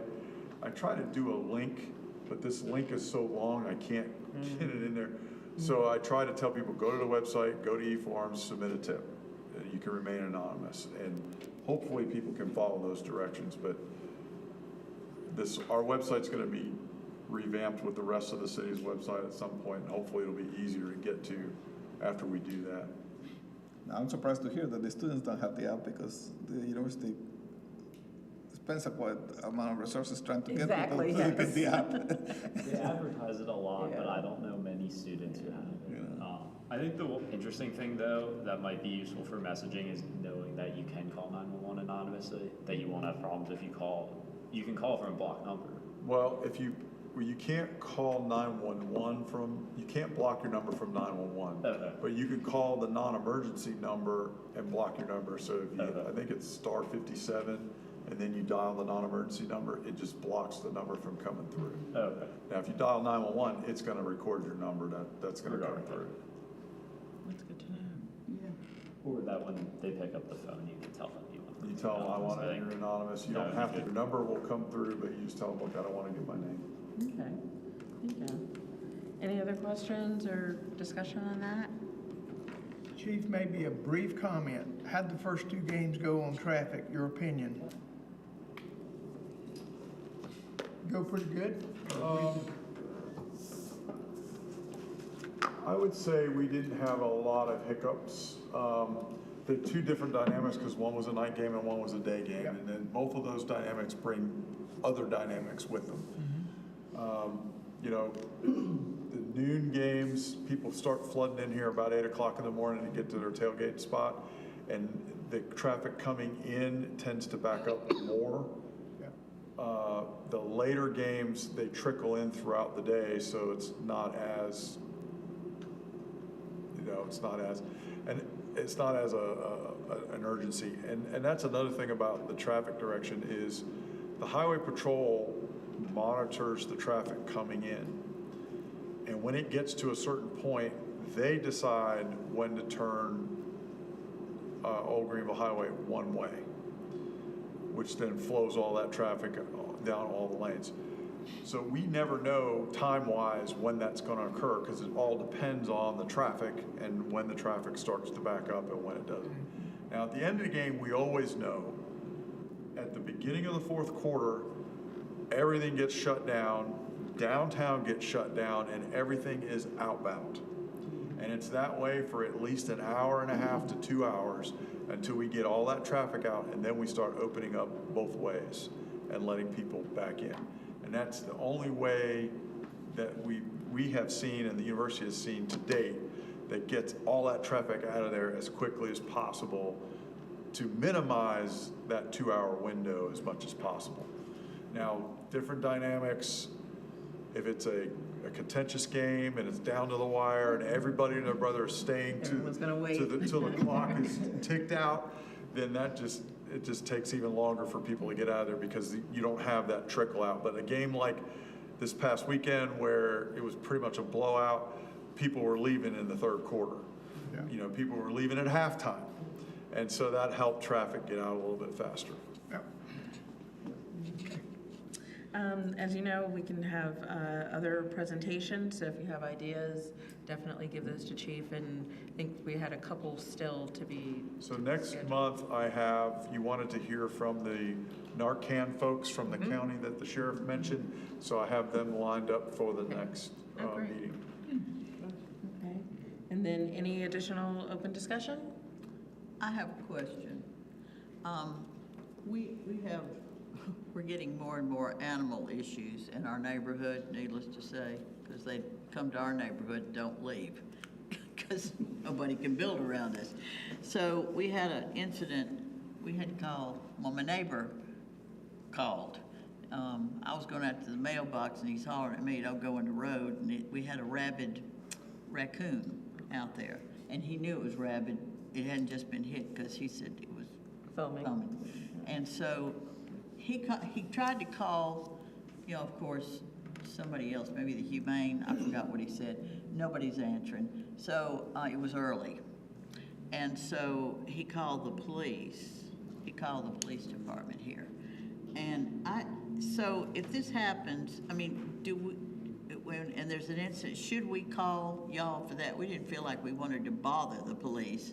I try to do a link, but this link is so long, I can't get it in there. So I try to tell people, go to the website, go to eForms, submit a tip. You can remain anonymous. And hopefully people can follow those directions, but our website's gonna be revamped with the rest of the city's website at some point, and hopefully it'll be easier to get to after we do that. I'm surprised to hear that the students don't have the app, because the university spends a quite amount of resources trying to get Exactly, people to get the app. They advertise it a lot, but Yeah. I don't know many students who have it. Yeah. I think the interesting thing, though, that might be useful for messaging is knowing that you can call 911 anonymously, that you won't have problems if you can call from a blocked number. Well, you can't call 911 you can't block your number from 911. Okay. But you can call the non-emergency number and block your number. So if Okay. I think it's star 57, and then you dial the non-emergency number, it just blocks the number from coming through. Okay. Now, if you dial 911, it's gonna record your number, that's gonna come Regarding through. That's good to know. Or that when they pick up the phone, you can tell them you want. You tell them, I want to, you're anonymous, you That don't would be have to, good. your number will come through, but you just tell them, look, I don't want to give my name. Okay, thank you. Any other questions or discussion on that? Chief, maybe a brief comment. How'd the first two games go on traffic, your opinion? Go pretty good? I would say we didn't have a lot of hiccups. They're two different dynamics, because one was a night game and one was a day game, Yep. and then both of those dynamics bring other dynamics with them. The noon games, people start flooding in here about 8 o'clock in the morning to get to their tailgate spot, and the traffic coming in tends to back up more. The later games, they trickle in throughout the day, so it's not as it's not as, and it's not as an urgency. And that's another thing about the traffic direction is the highway patrol monitors the traffic coming in. And when it gets to a certain point, they decide when to turn Old Greenville Highway one way, which then flows all that traffic down all the lanes. So we never know time-wise when that's gonna occur, because it all depends on the traffic and when the traffic starts to back up and when it doesn't. Now, at the end of the game, we always know, at the beginning of the fourth quarter, everything gets shut down, downtown gets shut down, and everything is outbound. And it's that way for at least an hour and a half to 2 hours until we get all that traffic out, and then we start opening up both ways and letting people back in. And that's the only way that we have seen and the university has seen to date that gets all that traffic out of there as quickly as possible to minimize that 2 hour window as much as possible. Now, different dynamics, if it's a contentious game and it's down to the wire and everybody and their brother is staying Everyone's gonna wait. till the clock is ticked out, then it just takes even longer for people to get out of there because you don't have that trickle out. But a game like this past weekend where it was pretty much a blowout, people were leaving in the third quarter. Yeah. You know, people were leaving at halftime. And so that helped traffic get out a little bit faster. Yeah. As you know, we can have other presentations, so if you have ideas, definitely give those to Chief, and I think we had a couple still to be. So next month, you wanted to hear from the Narcan folks from the county that the sheriff mentioned, so I have them lined up for the next great. meeting. Okay, and then any additional open discussion? I have a question. We're getting more and more animal issues in our neighborhood, needless to say, because they come to our neighborhood and don't leave, because nobody can build around us. So we had an incident, we had called, well, my neighbor called. I was going out to the mailbox and he's hollering at me, don't go in the road, and we had a rabid raccoon out there, and he knew it was rabid. It hadn't just been hit because he said it was Foaming. And so he tried to call, you know, of course, somebody else, maybe the humane, I forgot what he said. Nobody's answering. So it was early. And so he called the police. He called the police department here. And so if this happens, I mean, and there's an incident, should we call y'all for that? We didn't feel like we wanted to bother the police.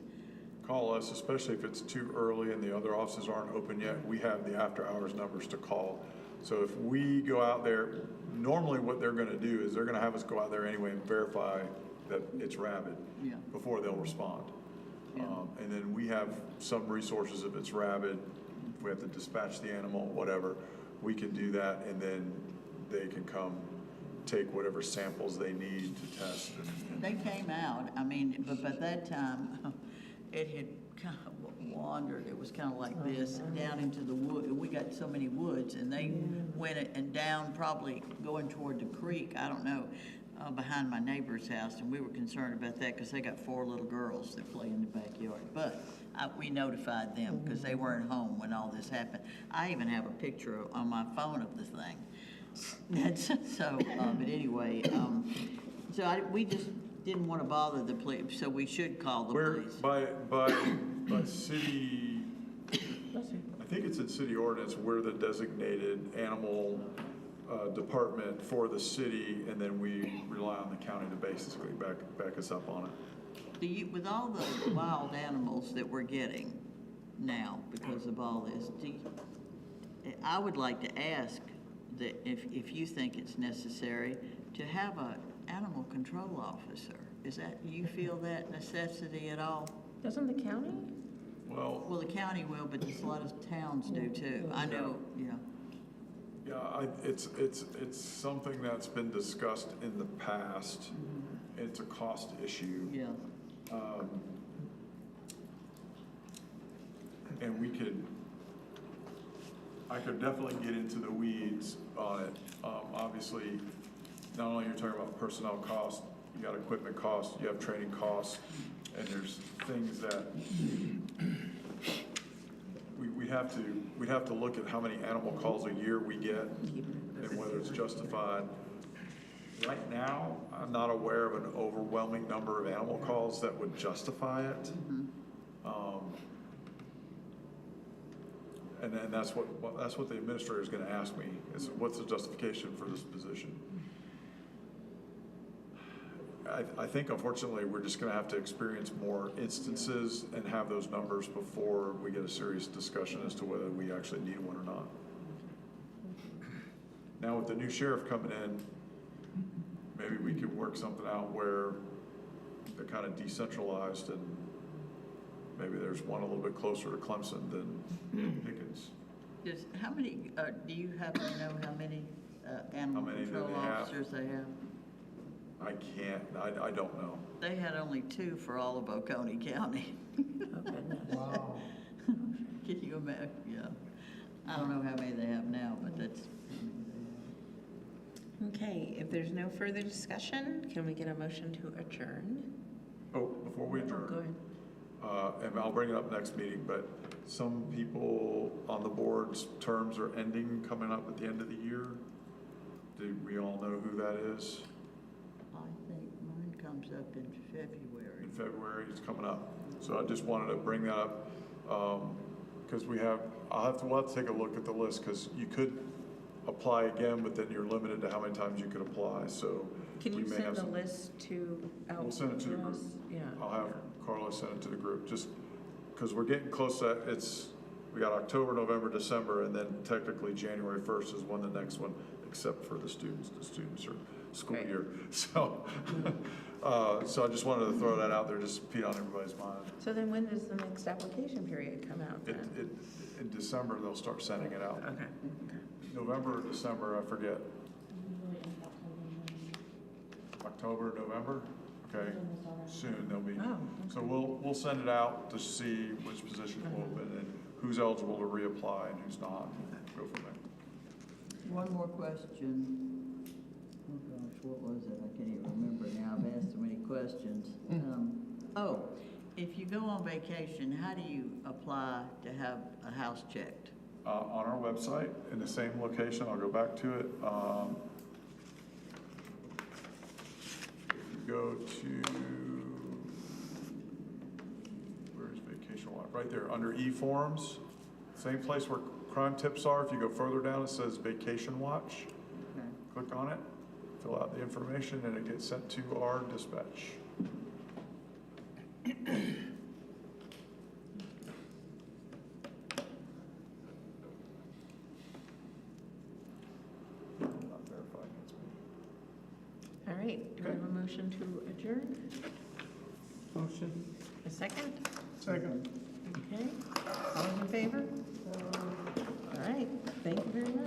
Call us, especially if it's too early and the other offices aren't open yet. We have the after hours numbers to call. So if we go out there, normally what they're gonna do is they're gonna have us go out there anyway and verify that it's rabid before they'll respond. Yeah. And then we have some resources if it's rabid, if we have to dispatch the animal, whatever, we can do that, and then they can come take whatever samples they need to test. They came out, I mean, but by that time, it had kind of wandered, it was kind of like this, down into the wood. We got so many woods, and they went and down, probably going toward the creek, I don't know, behind my neighbor's house, and we were concerned about that because they got 4 little girls that play in the backyard. But we notified them because they weren't home when all this happened. I even have a picture on my phone of the thing. But anyway, we just didn't want to bother the police, so we should call the police. By city, I think it's in city ordinance, we're the designated animal department for the city, and then we rely on the county to basically back us up on it. With all the wild animals that we're getting now because of all this, I would like to ask that if you think it's necessary to have an animal control officer. Do you feel that necessity at all? Doesn't the county? Well, the county will, but there's a lot of towns do too. I know, yeah. Yeah, it's something that's been discussed in the past. It's a cost issue. Yeah. And I could definitely get into the weeds on it. Obviously, not only you're talking about personnel costs, you got equipment costs, you have training costs. And there's things that we'd have to look at how many animal calls a year we get and whether it's justified. Right now, I'm not aware of an overwhelming number of animal calls that would justify it. And then that's what the administrator is gonna ask me, is what's the justification for this position? I think unfortunately, we're just gonna have to experience more instances and have those numbers before we get a serious discussion as to whether we actually need one or not. Now with the new sheriff coming in, maybe we could work something out where they're kind of decentralized and maybe there's one a little bit closer to Clemson than Pickens. How many, do you happen to know how many animal How many do control they have? officers they have? I can't, I don't know. They had only 2 for all of Oconee County. Oh, goodness. Wow. Can you imagine? Yeah. I don't know how many they have now, but that's how many they have. Okay, if there's no further discussion, can we get a motion to adjourn? Oh, before we Oh, adjourn. go ahead. And I'll bring it up next meeting, but some people on the board's terms are ending, coming up at the end of the year. Do we all know who that is? I think mine comes up in February. In February, it's coming up. So I just wanted to bring that up, because we'll have to take a look at the list, because you could apply again, but then you're limited to how many times you could apply, so. Can we you may send have the some- list We'll send it to the group. us? Yeah. I'll have Carlos send it to the group, just because we're getting close to, we got October, November, December, and then technically January 1st is when the next one, except for the students are school Right. year. So, so I just wanted to throw that out there, just be on everybody's mind. So then when does the next application period come out then? In December, they'll start sending it out. Okay. November or December, I forget. Usually in October, October, November? Okay, soon they'll be. Oh, So we'll send it out to see which positions will open and who's eligible to reapply and who's not. Go from there. One more question. Oh gosh, what was it? I can't even remember now. I've asked so many questions. If you go on vacation, how do you apply to have a house checked? On our website, in the same location, I'll go back to it. If you go to, where's Vacation Watch? Right there, under e-forms, same place where crime tips are. If you go further down, it says Vacation Watch. Okay. Click on it, fill out the information, and it gets sent to our dispatch. Not verified, that's me. All right, do we have a motion to adjourn? Motion. A second? Second. Okay, all in favor? All right, thank you very much.